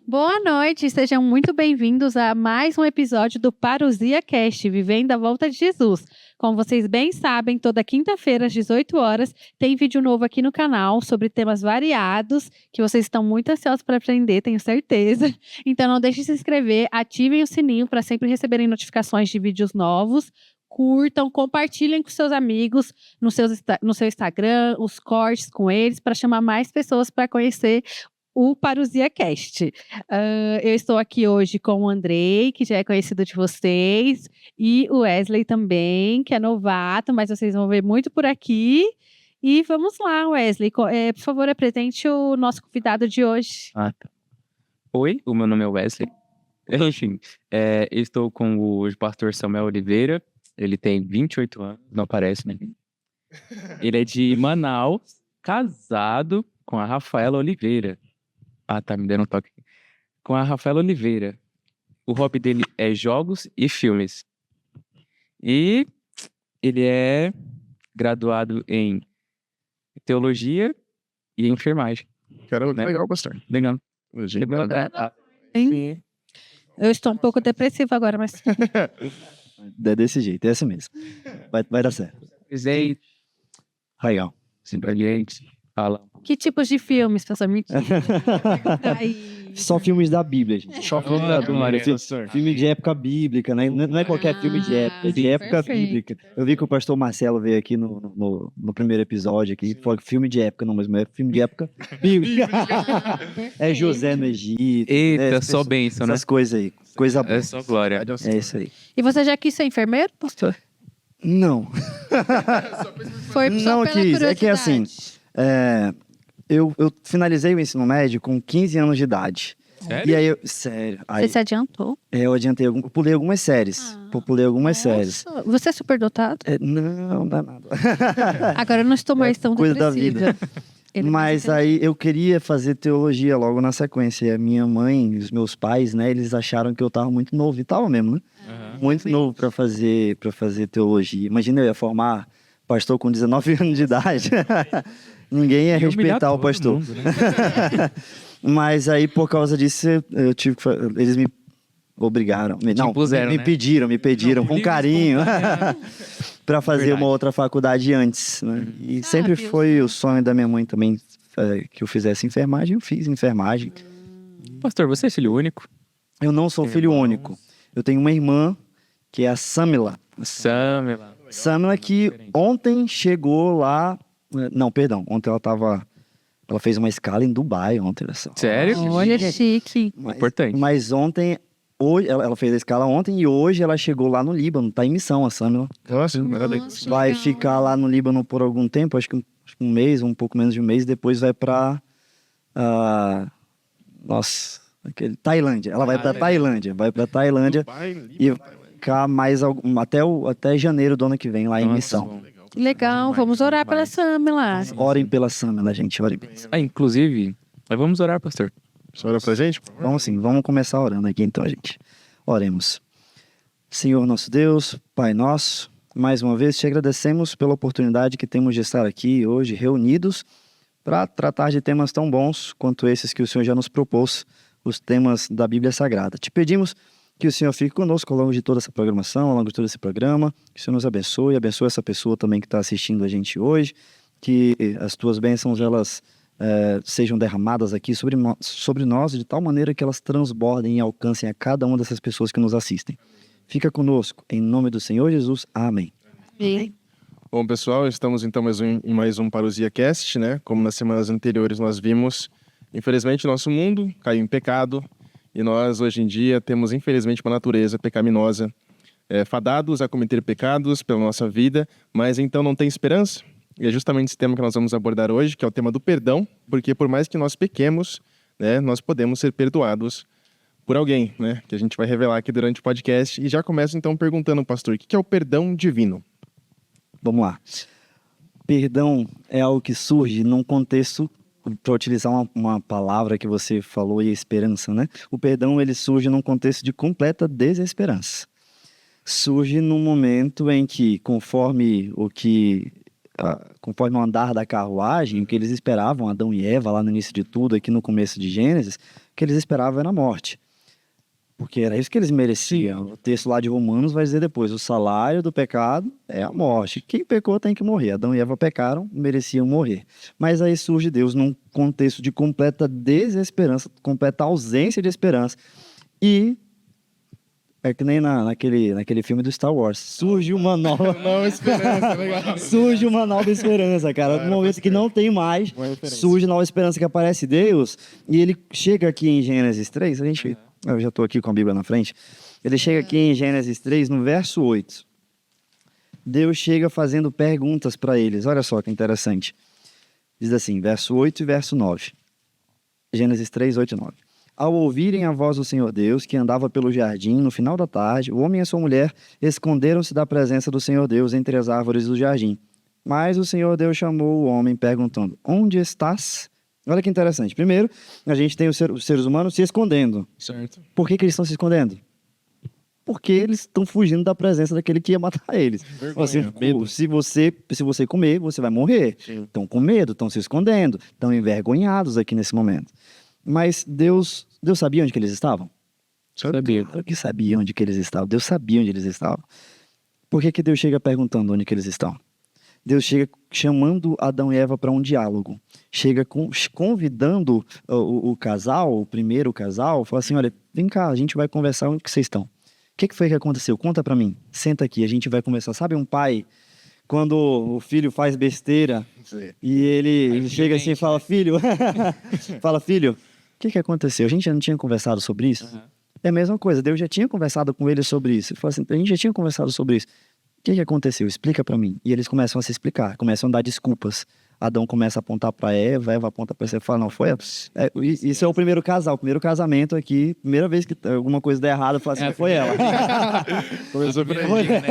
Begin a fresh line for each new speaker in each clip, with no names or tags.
Boa noite, sejam muito bem-vindos a mais um episódio do Parousia Cast, Vivendo a Volta de Jesus. Como vocês bem sabem, toda quinta-feira às 18 horas tem vídeo novo aqui no canal sobre temas variados que vocês estão muito ansiosos para aprender, tenho certeza. Então não deixem de se inscrever, ativem o sininho para sempre receberem notificações de vídeos novos. Curtam, compartilhem com seus amigos no seu Instagram, os cortes com eles, para chamar mais pessoas para conhecer o Parousia Cast. Eu estou aqui hoje com o Andrei, que já é conhecido de vocês, e o Wesley também, que é novato, mas vocês vão ver muito por aqui. E vamos lá, Wesley, por favor, apresente o nosso convidado de hoje.
Tá. Oi, o meu nome é Wesley. Enfim, eu estou com o pastor Samuel Oliveira. Ele tem 28 anos, não aparece, né? Ele é de Manaus, casado com a Rafaela Oliveira. Ah, tá, me dando um toque. Com a Rafaela Oliveira. O hobby dele é jogos e filmes. E ele é graduado em teologia e enfermagem.
Caramba,
Né?
legal, pastor.
Legal.
Sim. Eu estou um pouco depressiva agora, mas
É desse jeito, é assim mesmo. Vai dar certo.
Presente,
Legal.
simplesmente fala.
que tipos de filmes, pastor? Mentira. Aí.
Só filmes da Bíblia, gente.
Só
glória,
Filme de época bíblica, né? Não é qualquer filme de época, é de época
perfeito.
bíblica. Eu vi que o pastor Marcelo veio aqui no primeiro episódio aqui, falou que filme de época, não, mas não é filme de época bíblica. É José no Egito.
Eita,
né?
só bênção, né?
Essas coisas aí. Coisa boa.
É só glória.
É isso aí.
E você já quis ser enfermeiro, pastor?
Não.
Foi só
Não
pela
quis. É que assim,
curiosidade.
eu finalizei o ensino médio com 15 anos de idade.
Sério?
E aí, sério. Aí,
Você se adiantou?
eu adiantei, eu pulei algumas séries. Eu pulei algumas séries.
Nossa, você é super dotado?
Não dá nada.
Agora eu não estou mais tão
coisa da
depressiva. Ele
Mas
mais
aí eu queria fazer teologia logo na sequência. E a minha mãe, os meus pais, né, eles acharam que eu tava muito novo. E tava mesmo, né? Muito novo para fazer teologia. Imagina, eu ia formar pastor com 19 anos de idade. Ninguém ia respeitar o pastor.
Mundo, né?
Mas aí, por causa disso, eu tive que eles me obrigaram. Não,
impuseram,
me
né?
pediram com carinho para fazer
Verdade.
uma outra faculdade antes, né? E sempre
viu
foi o sonho da minha mãe também que eu fizesse enfermagem. Eu fiz enfermagem.
Pastor, você é filho único?
Eu não sou filho único. Eu tenho uma irmã que é a Samila.
Samela.
Samila que ontem chegou lá. Não, perdão. Ontem ela fez uma escala em Dubai ontem.
Sério?
Olha, chique.
Importante.
Mas ontem, hoje, ela fez a escala ontem e hoje ela chegou lá no Líbano, tá em missão a Samila.
Nossa,
Nossa.
Vai
legal.
ficar lá no Líbano por algum tempo, acho que um mês, um pouco menos de um mês, depois vai pra Tailândia. Ela vai pra Tailândia, e ficar mais até janeiro do ano que vem lá em missão.
Que legal, vamos orar pela Samila.
Orem pela Samila, gente, orem pela Samila.
Inclusive, nós vamos orar, pastor.
Só olha pra gente?
Vamos começar orando aqui então, gente. Oremos. Senhor nosso Deus, Pai nosso, mais uma vez te agradecemos pela oportunidade que temos de estar aqui hoje reunidos para tratar de temas tão bons quanto esses que o Senhor já nos propôs, os temas da Bíblia Sagrada. Te pedimos que o Senhor fique conosco ao longo de toda essa programação, ao longo de todo esse programa, que o Senhor nos abençoe essa pessoa também que está assistindo a gente hoje, que as tuas bênçãos, elas sejam derramadas aqui sobre nós de tal maneira que elas transbordem e alcancem a cada uma dessas pessoas que nos assistem. Fica conosco, em nome do Senhor Jesus. Amém.
Bom, pessoal, estamos então em mais um Parousia Cast, né? Como nas semanas anteriores nós vimos, infelizmente, o nosso mundo caiu em pecado e nós, hoje em dia, temos, infelizmente, uma natureza pecaminosa, fadados a cometer pecados pela nossa vida, mas então não tem esperança. E é justamente esse tema que nós vamos abordar hoje, que é o tema do perdão, porque por mais que nós pequemos, né, nós podemos ser perdoados por alguém, né? Que a gente vai revelar aqui durante o podcast. E já começo então perguntando, pastor, o que é o perdão divino?
Vamos lá. Perdão é algo que surge num contexto, para utilizar uma palavra que você falou, e esperança, né? O perdão, ele surge num contexto de completa desesperança. Surge num momento em que, conforme o andar da carruagem, o que eles esperavam, Adão e Eva, lá no início de tudo, aqui no começo de Gênesis, que eles esperavam era a morte. Porque era isso que eles mereciam. O texto lá de Romanos vai dizer depois, o salário do pecado é a morte. Quem pecou tem que morrer. Adão e Eva pecaram, mereciam morrer. Mas aí surge Deus num contexto de completa desesperança, completa ausência de esperança. E é que nem naquele filme do Star Wars. Surge uma nova...
Nova esperança, legal.
Surge uma nova esperança, cara. No momento que não tem mais, surge nova esperança que aparece Deus. E ele chega aqui em Gênesis 3, eu já estou aqui com a Bíblia na frente. Ele chega aqui em Gênesis 3, no verso 8. Deus chega fazendo perguntas para eles. Olha só que interessante. Diz assim, verso 8 e verso 9. Gênesis 3, 8 e 9. Ao ouvirem a voz do Senhor Deus, que andava pelo jardim, no final da tarde, o homem e a sua mulher esconderam-se da presença do Senhor Deus entre as árvores do jardim. Mas o Senhor Deus chamou o homem, perguntando, onde estás? Olha que interessante. Primeiro, a gente tem os seres humanos se escondendo.
Certo.
Por que eles estão se escondendo? Porque eles estão fugindo da presença daquele que ia matar eles.
Vergonha,
Assim,
medo.
se você comer, você vai morrer.
Sim.
Estão com medo, estão se escondendo, estão envergonhados aqui nesse momento. Mas Deus sabia onde que eles estavam?
Sabia.
Claro que sabia onde que eles estavam. Deus sabia onde eles estavam. Por que Deus chega perguntando onde que eles estão? Deus chega chamando Adão e Eva para um diálogo. Chega convidando o casal, o primeiro casal, fala assim, olha, vem cá, a gente vai conversar onde que vocês estão. O que foi que aconteceu? Conta para mim. Senta aqui, a gente vai conversar. Sabe um pai, quando o filho faz besteira
Sim.
e ele chega assim e fala, filho, fala, filho, o que aconteceu? A gente já não tinha conversado sobre isso?
Uhum.
É a mesma coisa, Deus já tinha conversado com ele sobre isso. Ele fala assim, a gente já tinha conversado sobre isso. O que aconteceu? Explica para mim. E eles começam a se explicar, começam a dar desculpas. Adão começa a apontar para Eva aponta para você e fala, não, foi ela. Isso é o primeiro casal, o primeiro casamento aqui, primeira vez que alguma coisa der errado, fala assim, foi ela.
Começou por aí.
Né?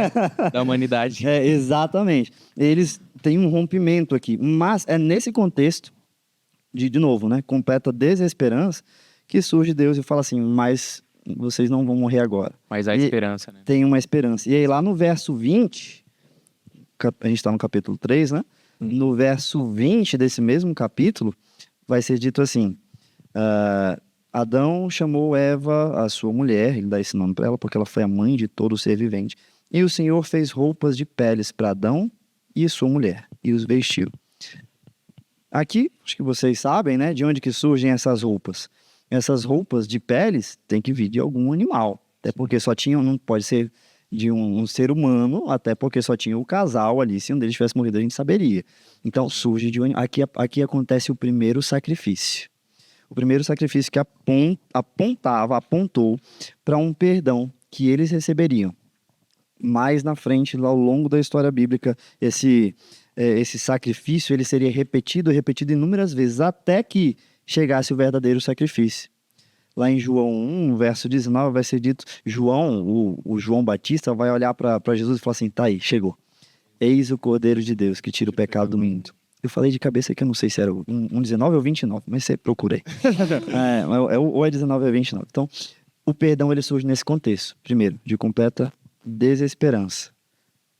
Da humanidade.
Exatamente. Eles têm um rompimento aqui, mas é nesse contexto, de novo, né, completa desesperança, que surge Deus e fala assim, mas vocês não vão morrer agora.
Mas há esperança, né?
Tem uma esperança. E aí lá no verso 20, a gente está no capítulo 3, né? No verso 20 desse mesmo capítulo, vai ser dito assim, Adão chamou Eva, a sua mulher, ele dá esse nome para ela porque ela foi a mãe de todo ser vivente, e o Senhor fez roupas de peles para Adão e sua mulher, e os vestiu. Aqui, acho que vocês sabem, né, de onde que surgem essas roupas. Essas roupas de peles têm que vir de algum animal, até porque só tinham, não pode ser de um ser humano, até porque só tinha o casal ali, se um deles tivesse morrido a gente saberia. Então surge de aqui acontece o primeiro sacrifício. O primeiro sacrifício que apontou para um perdão que eles receberiam. Mais na frente, ao longo da história bíblica, esse sacrifício ele seria repetido inúmeras vezes, até que chegasse o verdadeiro sacrifício. Lá em João 1, verso 19, vai ser dito, o João Batista vai olhar para Jesus e falar assim, tá aí, chegou. Eis o Cordeiro de Deus que tira o pecado do mundo. Eu falei de cabeça que eu não sei se era um 19 ou 29, mas você procurei. Ou é 19 ou 29. Então, o perdão ele surge nesse contexto. Primeiro, de completa desesperança.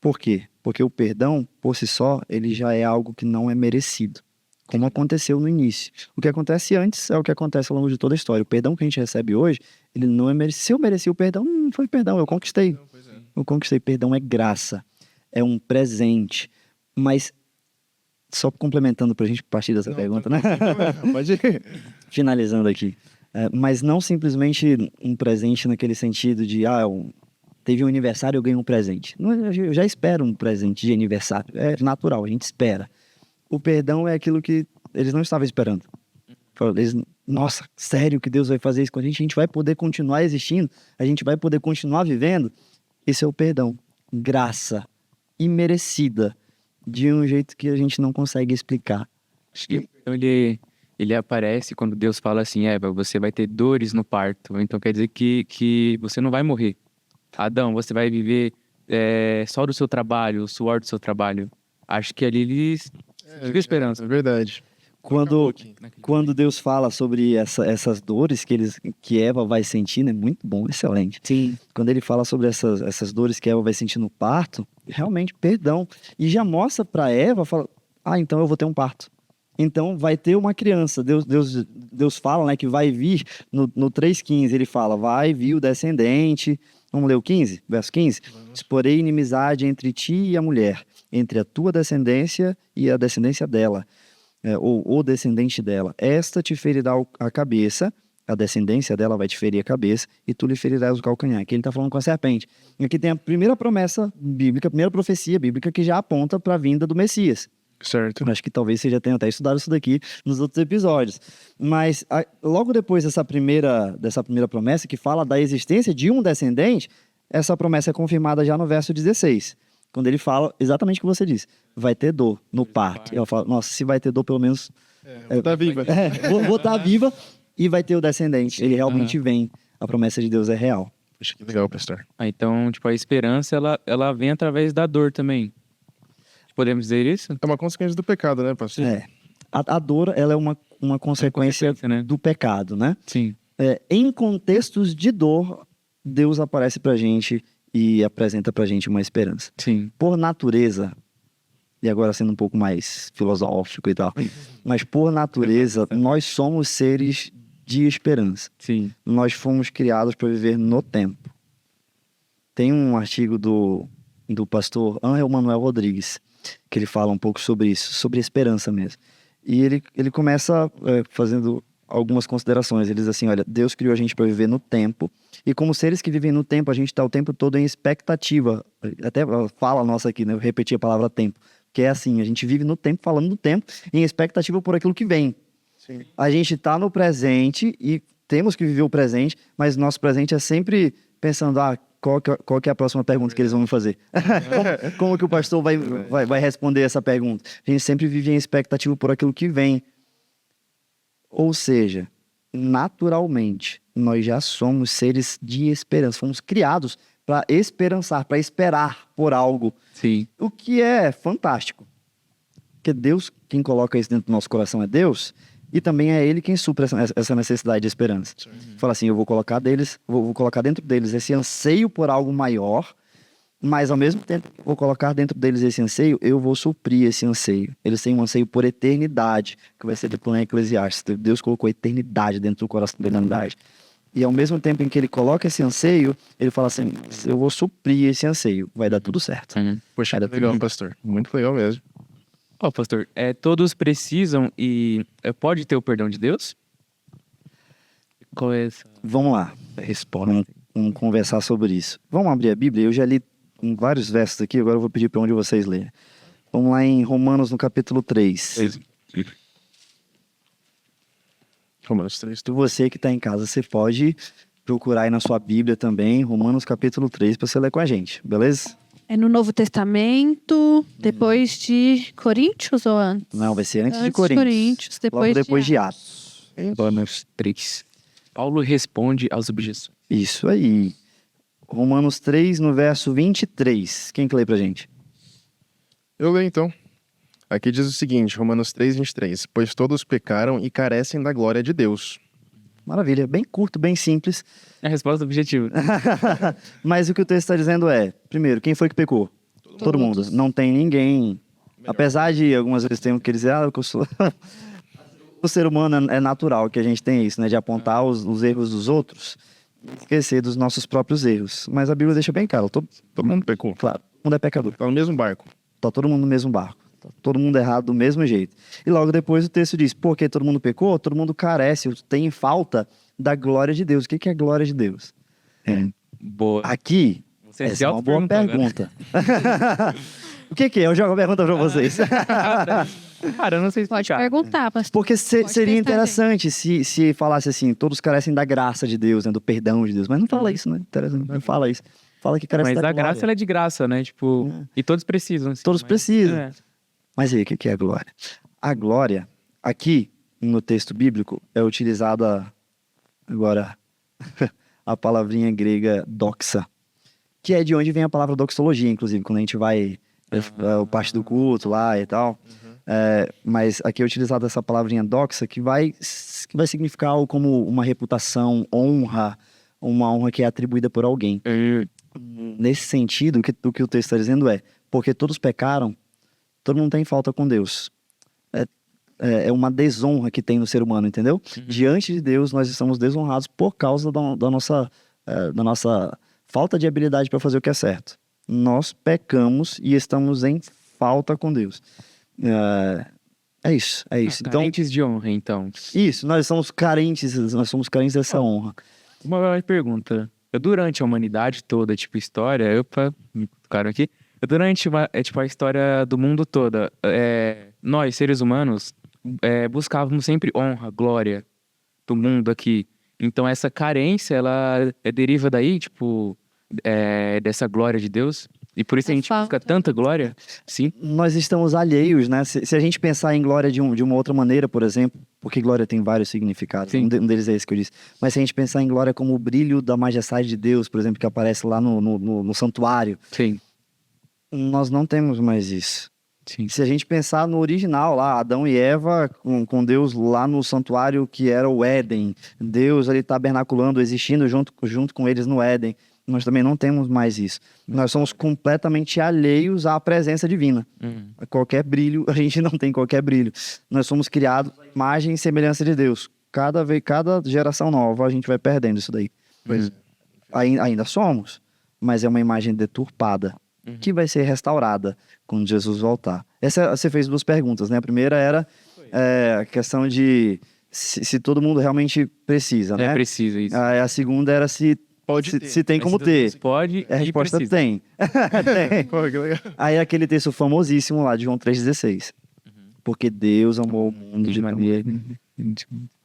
Por quê? Porque o perdão, por si só, ele já é algo que não é merecido. Como aconteceu no início. O que acontece antes é o que acontece ao longo de toda a história. O perdão que a gente recebe hoje, ele não é merecido. Se eu mereci o perdão, não foi perdão, eu conquistei. Eu conquistei. Perdão é graça, é um presente. Mas, só complementando para a gente partir dessa pergunta, né?
Pode ir.
Finalizando aqui. Mas não simplesmente um presente naquele sentido de, teve um aniversário, eu ganhei um presente. Eu já espero um presente de aniversário. É natural, a gente espera. O perdão é aquilo que eles não estavam esperando. Nossa, sério que Deus vai fazer isso com a gente vai poder continuar existindo? A gente vai poder continuar vivendo? Esse é o perdão. Graça imerecida, de um jeito que a gente não consegue explicar.
Então ele aparece quando Deus fala assim, Eva, você vai ter dores no parto. Então quer dizer que você não vai morrer. Adão, você vai viver só do seu trabalho, o suor do seu trabalho. Acho que ali eles tive esperança.
É verdade.
Quando Deus fala sobre essas dores que Eva vai sentir, é muito bom, excelente.
Sim.
Quando ele fala sobre essas dores que Eva vai sentir no parto, realmente, perdão. E já mostra para Eva, fala, então eu vou ter um parto. Então vai ter uma criança. Deus fala, né, que vai vir, no 3,15 ele fala, vai vir o descendente. Vamos ler o 15, verso 15? Exporei inimizade entre ti e a mulher, entre a tua descendência e a descendência dela, ou o descendente dela. Esta te ferirá a cabeça, a descendência dela vai te ferir a cabeça, e tu lhe ferirás o calcanhar. Aqui ele está falando com a serpente. E aqui tem a primeira promessa bíblica, a primeira profecia bíblica que já aponta para a vinda do Messias.
Certo.
Acho que talvez você já tenha até estudado isso daqui nos outros episódios. Mas logo depois dessa primeira promessa, que fala da existência de um descendente, essa promessa é confirmada já no verso 16. Quando ele fala exatamente o que você disse. Vai ter dor no parto. Ela fala, nossa, se vai ter dor, pelo menos...
Vou estar viva.
Vou estar viva e vai ter o descendente. Ele realmente vem. A promessa de Deus é real.
Poxa, que legal, pastor.
Então, tipo, a esperança, ela vem através da dor também. Podemos dizer isso?
É uma consequência do pecado, né, pastor?
A dor, ela é uma consequência
né?
do pecado, né?
Sim.
Em contextos de dor, Deus aparece pra gente e apresenta pra gente uma esperança.
Sim.
Por natureza, e agora sendo um pouco mais filosófico e tal, mas por natureza, nós somos seres de esperança.
Sim.
Nós fomos criados para viver no tempo. Tem um artigo do pastor Ángel Manuel Rodrigues, que ele fala um pouco sobre isso, sobre esperança mesmo. E ele começa fazendo algumas considerações. Ele diz assim, olha, Deus criou a gente para viver no tempo, e como seres que vivem no tempo, a gente está o tempo todo em expectativa. Até fala nossa aqui, né? Eu repeti a palavra tempo, que é assim, a gente vive no tempo, falando do tempo, em expectativa por aquilo que vem.
Sim.
A gente está no presente e temos que viver o presente, mas nosso presente é sempre pensando, qual que é a próxima pergunta que eles vão me fazer? como que o pastor vai responder essa pergunta? A gente sempre vive em expectativa por aquilo que vem. Ou seja, naturalmente, nós já somos seres de esperança. Fomos criados para esperançar, para esperar por algo.
Sim.
O que é fantástico. Porque Deus, quem coloca isso dentro do nosso coração é Deus, e também é Ele quem supra essa necessidade de esperança. Fala assim, eu vou colocar dentro deles esse anseio por algo maior, mas ao mesmo tempo que vou colocar dentro deles esse anseio, eu vou suprir esse anseio. Eles têm um anseio por eternidade, que vai ser depois em Eclesiastes. Deus colocou eternidade dentro do coração da humanidade. E ao mesmo tempo em que ele coloca esse anseio, ele fala assim, eu vou suprir esse anseio, vai dar tudo certo.
Poxa,
Vai
que
dar
legal,
tudo...
pastor. Muito legal mesmo.
Pastor, todos precisam e pode ter o perdão de Deus? Qual é essa
Vamos lá.
resposta?
Vamos conversar sobre isso. Vamos abrir a Bíblia. Eu já li em vários versos aqui, agora eu vou pedir para onde vocês lerem. Vamos lá em Romanos, no capítulo 3.
Romanos 3.
Se você que está em casa, você pode procurar aí na sua Bíblia também, Romanos capítulo 3, para você ler com a gente, beleza?
É no Novo Testamento, depois de Coríntios ou antes?
Não, vai ser antes de
Coríntios,
Coríntios.
depois
Logo depois de Atos.
Romanos 3. Paulo responde às objeções.
Isso aí. Romanos 3, no verso 23. Quem que lê pra gente?
Eu leio então. Aqui diz o seguinte, Romanos 3, 23. Pois todos pecaram e carecem da glória de Deus.
Maravilha, bem curto, bem simples.
É a resposta objetiva.
Mas o que o texto está dizendo é, primeiro, quem foi que pecou? Todo mundo. Não tem ninguém. Apesar de algumas vezes termos que dizer, eu sou... O ser humano é natural que a gente tem isso, né? De apontar os erros dos outros e esquecer dos nossos próprios erros. Mas a Bíblia deixa bem claro, todo
mundo pecou.
Claro, todo mundo é pecador.
Tá no mesmo barco.
Tá todo mundo no mesmo barco. Tá todo mundo errado do mesmo jeito. E logo depois o texto diz, porque todo mundo pecou, todo mundo carece, tem falta da glória de Deus. O que é a glória de Deus?
Boa.
Aqui,
Você
essa
se
é uma boa
auto-pergunta
pergunta. O que é? Eu jogo a pergunta pra vocês.
Cara, eu não sei
Pode
explicar.
perguntar, pastor.
Porque seria
testar,
interessante se falasse assim, todos carecem da graça de Deus, né? Do perdão de Deus. Mas não fala isso, né? Interessante, não fala isso. Fala que carece
Mas
da
a
glória.
graça ela é de graça, né? Tipo, e todos precisam. Assim,
Todos precisam.
É.
Mas aí, o que é a glória? A glória, aqui no texto bíblico, é utilizada agora a palavrinha grega doxa, que é de onde vem a palavra doxologia, inclusive, quando a gente vai o parte do culto lá e tal. Mas aqui é utilizada essa palavrinha doxa, que vai significar algo como uma reputação, honra, uma honra que é atribuída por alguém. Nesse sentido, o que o texto está dizendo é, porque todos pecaram, todo mundo tem falta com Deus. é uma desonra que tem no ser humano, entendeu? Diante de Deus, nós estamos desonrados por causa da nossa falta de habilidade para fazer o que é certo. Nós pecamos e estamos em falta com Deus. É isso. Então,
Carentes de honra, então.
isso, nós somos carentes dessa honra.
Uma pergunta. Durante a humanidade toda, tipo, história, me colocaram aqui. Durante a história do mundo toda, nós, seres humanos, buscávamos sempre honra, glória do mundo aqui. Então, essa carência, ela deriva daí, tipo, dessa glória de Deus. E por isso a gente busca tanta glória, sim.
Nós estamos alheios, né? Se a gente pensar em glória de uma outra maneira, por exemplo, porque glória tem vários significados, um deles é esse que eu disse. Mas se a gente pensar em glória como o brilho da majestade de Deus, por exemplo, que aparece lá no santuário,
Sim.
nós não temos mais isso.
Sim.
Se a gente pensar no original lá, Adão e Eva com Deus lá no santuário que era o Éden, Deus ali tabernaculando, existindo junto com eles no Éden, nós também não temos mais isso. Nós somos completamente alheios à presença divina. A qualquer brilho, a gente não tem qualquer brilho. Nós somos criados à imagem e semelhança de Deus. Cada geração nova, a gente vai perdendo isso daí. Ainda somos, mas é uma imagem deturpada, que vai ser restaurada quando Jesus voltar. Você fez duas perguntas, né? A primeira era a questão de se todo mundo realmente precisa, né?
Precisa, isso.
A segunda era se tem como ter.
Pode
A resposta
precisa.
tem. Tem.
Pô, que legal.
Aí aquele texto famosíssimo lá de João 3,16. Porque Deus amou o mundo de maneira...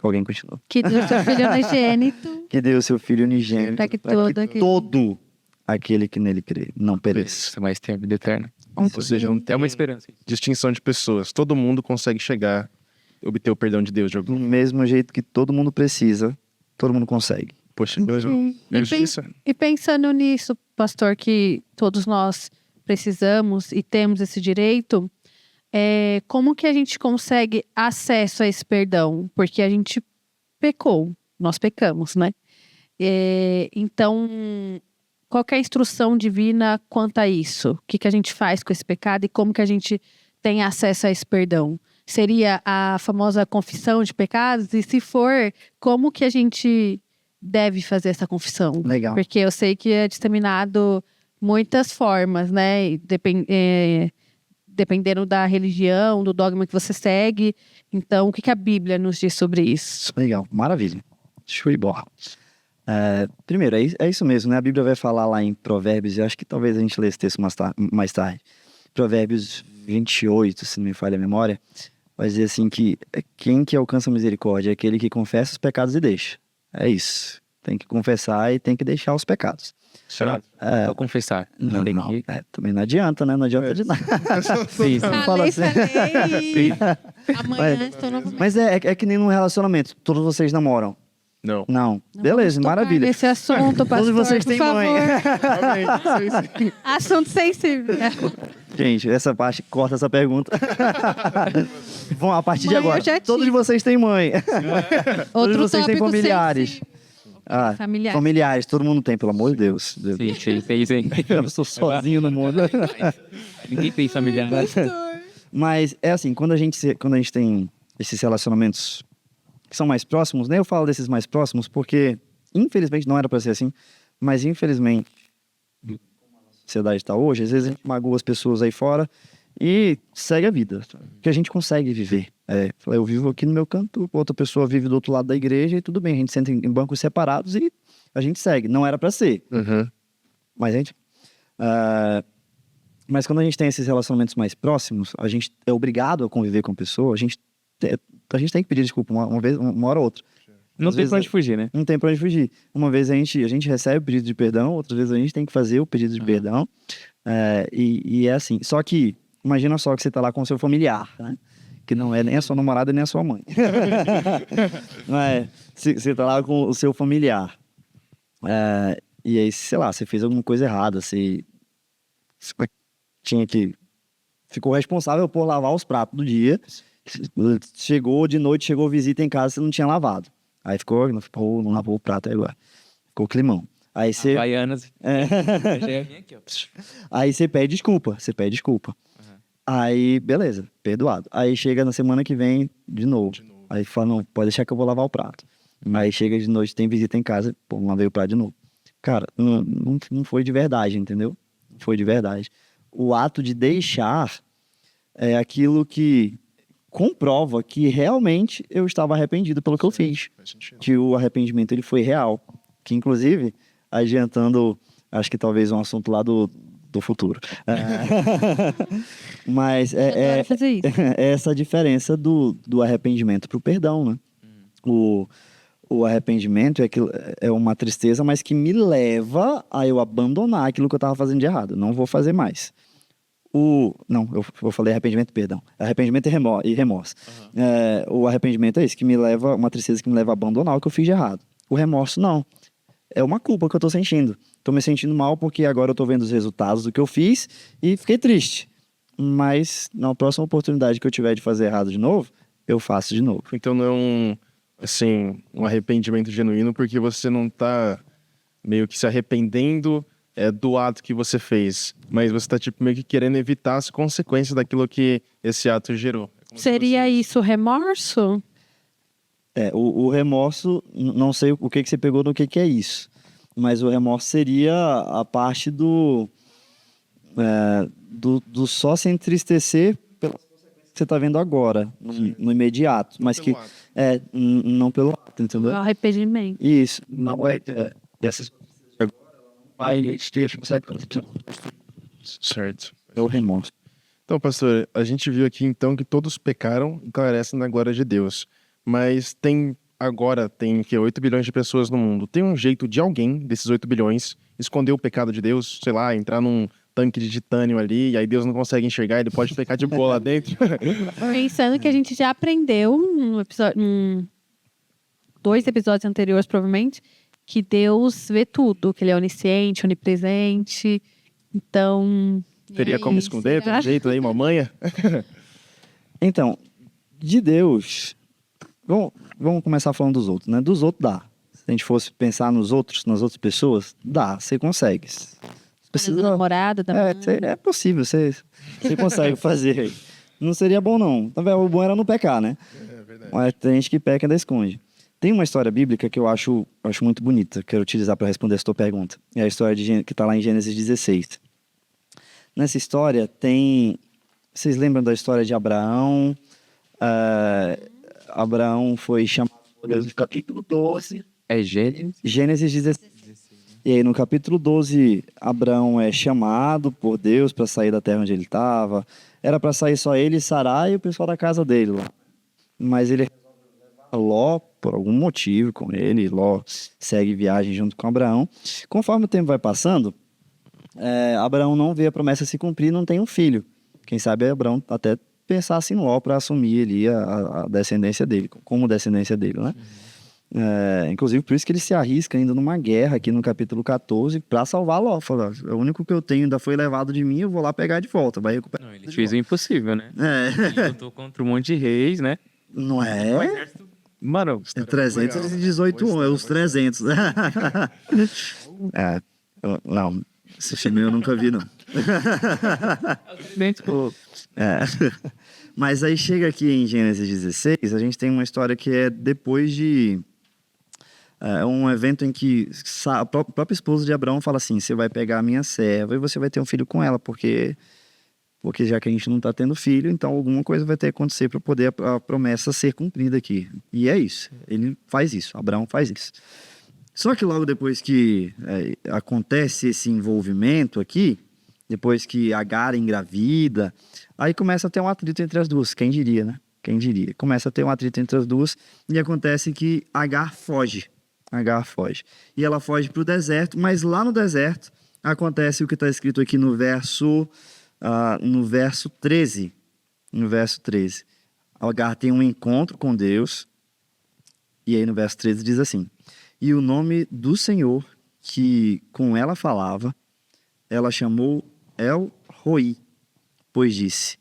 Alguém continua.
Que deu seu filho unigênito,
Que deu seu Filho unigênito
para que
todo aquele que nele crê não pereça.
Mas tem a vida eterna.
Ou seja, não
É
tem
uma esperança.
distinção de pessoas. Todo mundo consegue chegar, obter o perdão de Deus.
Do mesmo jeito que todo mundo precisa, todo mundo consegue.
Poxa,
Sim.
justiça.
E pensando nisso, pastor, que todos nós precisamos e temos esse direito, como que a gente consegue acesso a esse perdão? Porque a gente pecou, nós pecamos, né? Então, qual que é a instrução divina quanto a isso? O que a gente faz com esse pecado e como que a gente tem acesso a esse perdão? Seria a famosa confissão de pecados? E se for, como que a gente deve fazer essa confissão?
Legal.
Porque eu sei que é disseminado muitas formas, né? E dependendo da religião, do dogma que você segue. Então, o que a Bíblia nos diz sobre isso?
Legal, maravilha. Show de bola. Primeiro, é isso mesmo, né? A Bíblia vai falar lá em Provérbios, e acho que talvez a gente lê esse texto mais tarde. Provérbios 28, se não me falha a memória, vai dizer assim que quem que alcança a misericórdia é aquele que confessa os pecados e deixa. É isso. Tem que confessar e tem que deixar os pecados.
Só confessar.
Não, também não adianta, né? Não adianta de nada.
Sim, sim.
Fala assim.
Amanhã estou novamente.
Mas é que nem num relacionamento. Todos vocês namoram.
Não.
Não. Beleza,
Vamos tocar
maravilha.
nesse assunto, pastor,
Todos vocês
por
têm
favor.
mãe.
Assunto sensível.
Gente, essa parte, corta essa pergunta. Bom, a partir de
Mãe,
agora,
eu já
todos
tive.
vocês têm mãe. Todos vocês têm
tópico
familiares.
sensível.
Familiares.
Familiares.
Todo mundo tem, pelo amor de Deus.
Sim.
Eu sou sozinho no mundo.
Ninguém tem familiar.
Mas é assim, quando a gente tem esses relacionamentos que são mais próximos, né? Eu falo desses mais próximos porque, infelizmente, não era para ser assim, mas infelizmente, como a sociedade está hoje, às vezes a gente magoa as pessoas aí fora e segue a vida, que a gente consegue viver. Eu vivo aqui no meu canto, outra pessoa vive do outro lado da igreja e tudo bem, a gente senta em bancos separados e a gente segue. Não era para ser, mas a gente... Mas quando a gente tem esses relacionamentos mais próximos, a gente é obrigado a conviver com a pessoa, a gente tem que pedir desculpa uma hora ou outra.
Não
Às
tem
vezes
pra onde fugir, né?
Não tem pra onde fugir. Uma vez a gente recebe o pedido de perdão, outras vezes a gente tem que fazer o pedido de perdão. E é assim. Só que, imagina só que você tá lá com o seu familiar, né? Que não é nem a sua namorada nem a sua mãe. Você tá lá com o seu familiar. E aí, sei lá, você fez alguma coisa errada, você ficou responsável por lavar os pratos do dia. Chegou de noite, chegou visita em casa, você não tinha lavado. Aí não lavou o prato aí agora. Ficou climão. Aí você...
Baianas.
Aí você pede desculpa. Aí, beleza, perdoado. Aí chega na semana que vem, de novo. Aí fala, não, pode deixar que eu vou lavar o prato. Aí chega de noite, tem visita em casa, pô, não lavei o prato de novo. Cara, não foi de verdade, entendeu? Não foi de verdade. O ato de deixar é aquilo que comprova que realmente eu estava arrependido pelo que eu fiz.
Faz sentido.
Que o arrependimento ele foi real. Que inclusive, adiantando, acho que talvez um assunto lá do futuro. Mas
Adoro fazer isso.
é essa diferença do arrependimento para o perdão, né? O arrependimento é uma tristeza, mas que me leva a eu abandonar aquilo que eu estava fazendo de errado. Não vou fazer mais. Não, eu falei arrependimento, perdão. Arrependimento e remorso. O arrependimento é isso, que me leva, uma tristeza que me leva a abandonar o que eu fiz de errado. O remorso, não. É uma culpa que eu tô sentindo. Tô me sentindo mal porque agora eu tô vendo os resultados do que eu fiz e fiquei triste. Mas na próxima oportunidade que eu tiver de fazer errado de novo, eu faço de novo.
Então não é um arrependimento genuíno porque você não tá meio que se arrependendo do ato que você fez, mas você tá tipo meio que querendo evitar as consequências daquilo que esse ato gerou. É como se
Seria
fosse-
isso remorso?
O remorso, não sei o que você pegou no que é isso, mas o remorso seria a parte do só se entristecer pelas consequências que você está vendo agora, no imediato, mas
pelo
que
ato.
não pelo ato,
O
entendeu?
arrependimento.
Isso, não dessas vai
Certo.
é o remorso.
Então, pastor, a gente viu aqui então que todos pecaram e carecem da glória de Deus. Mas agora tem que 8 bilhões de pessoas no mundo. Tem um jeito de alguém desses 8 bilhões esconder o pecado de Deus, sei lá, entrar num tanque de titânio ali, e aí Deus não consegue enxergar, ele pode pecar de boa lá dentro.
Pensando que a gente já aprendeu dois episódios anteriores, provavelmente, que Deus vê tudo, que ele é onisciente, onipresente. Então.
Teria como
isso.
esconder? Tem um jeito aí, uma manha?
Então, de Deus, vamos começar falando dos outros, né? Dos outros dá. Se a gente fosse pensar nos outros, nas outras pessoas, dá, você consegue.
Da namorada, da mãe.
É possível, você consegue fazer. Não seria bom, não. O bom era não pecar, né?
É verdade.
Mas tem gente que peca e ainda esconde. Tem uma história bíblica que eu acho muito bonita, quero utilizar para responder essa tua pergunta. É a história que está lá em Gênesis 16. Nessa história tem... Vocês lembram da história de Abraão? Abraão foi chamado por Deus no capítulo 12.
É Gênesis?
Gênesis 16. E aí no capítulo 12, Abraão é chamado por Deus para sair da terra onde ele estava. Era para sair só ele, Sarai e o pessoal da casa dele lá. Mas ele Ló, por algum motivo, com ele. Ló segue viagem junto com Abraão. Conforme o tempo vai passando, Abraão não vê a promessa se cumprir e não tem um filho. Quem sabe Abraão até pensasse em Ló para assumir ali a descendência dele, como descendência dele, né? Inclusive, por isso que ele se arrisca ainda numa guerra aqui no capítulo 14 para salvar Ló. Fala, o único que eu tenho ainda foi levado de mim, eu vou lá pegar de volta. Vai recuperar.
Não, ele fez o impossível, né? Ele lutou contra um monte de reis, né?
Não é?
Mano,
É 318 é os 300. Não, esse filme eu nunca vi, não. Mas aí chega aqui em Gênesis 16, a gente tem uma história que é depois de um evento em que a própria esposa de Abraão fala assim, você vai pegar a minha serva e você vai ter um filho com ela, porque já que a gente não está tendo filho, então alguma coisa vai ter que acontecer para poder a promessa ser cumprida aqui. E é isso, ele faz isso, Abraão faz isso. Só que logo depois que acontece esse envolvimento aqui, depois que Agar engravida, aí começa a ter um atrito entre as duas, quem diria, né? Quem diria? Começa a ter um atrito entre as duas e acontece que Agar foge. E ela foge para o deserto, mas lá no deserto acontece o que está escrito aqui no verso 13. No verso 13. Agar tem um encontro com Deus e aí no verso 13 diz assim, e o nome do Senhor que com ela falava, ela chamou El-Roi, pois disse,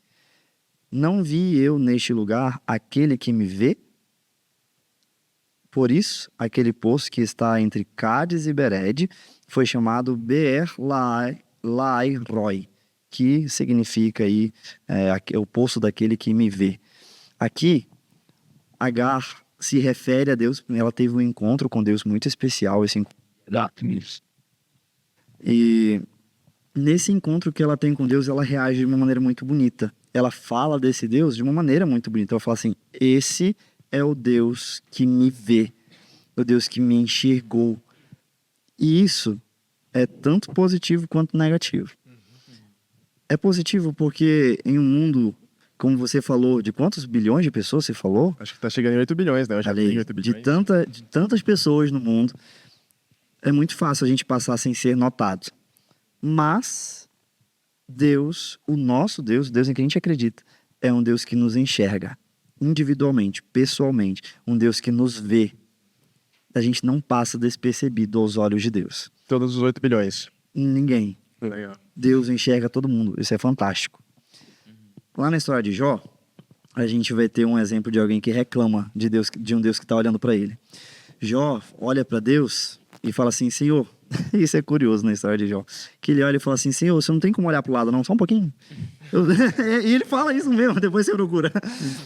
não vi eu neste lugar aquele que me vê? Por isso, aquele poço que está entre Cádiz e Bered foi chamado Beer-Lahai-Roi, que significa aí o poço daquele que me vê. Aqui, Agar se refere a Deus, ela teve um encontro com Deus muito especial, esse encontro. E nesse encontro que ela tem com Deus, ela reage de uma maneira muito bonita. Ela fala desse Deus de uma maneira muito bonita. Ela fala assim: esse é o Deus que me vê, o Deus que me enxergou. E isso é tanto positivo quanto negativo. É positivo porque em um mundo, como você falou, de quantos bilhões de pessoas você falou?
Acho que tá chegando em 8 bilhões, né? Eu já tenho 8 bilhões.
De tantas pessoas no mundo, é muito fácil a gente passar sem ser notado. Mas Deus, o nosso Deus, o Deus em que a gente acredita, é um Deus que nos enxerga individualmente, pessoalmente, um Deus que nos vê. A gente não passa despercebido aos olhos de Deus.
Todos os 8 bilhões.
Ninguém.
Legal.
Deus enxerga todo mundo. Isso é fantástico. Lá na história de Jó, a gente vai ter um exemplo de alguém que reclama de Deus, de um Deus que está olhando para ele. Jó olha para Deus e fala assim: Senhor, isso é curioso na história de Jó, que ele olha e fala assim: Senhor, você não tem como olhar para o lado não, só um pouquinho. E ele fala isso mesmo, depois você procura.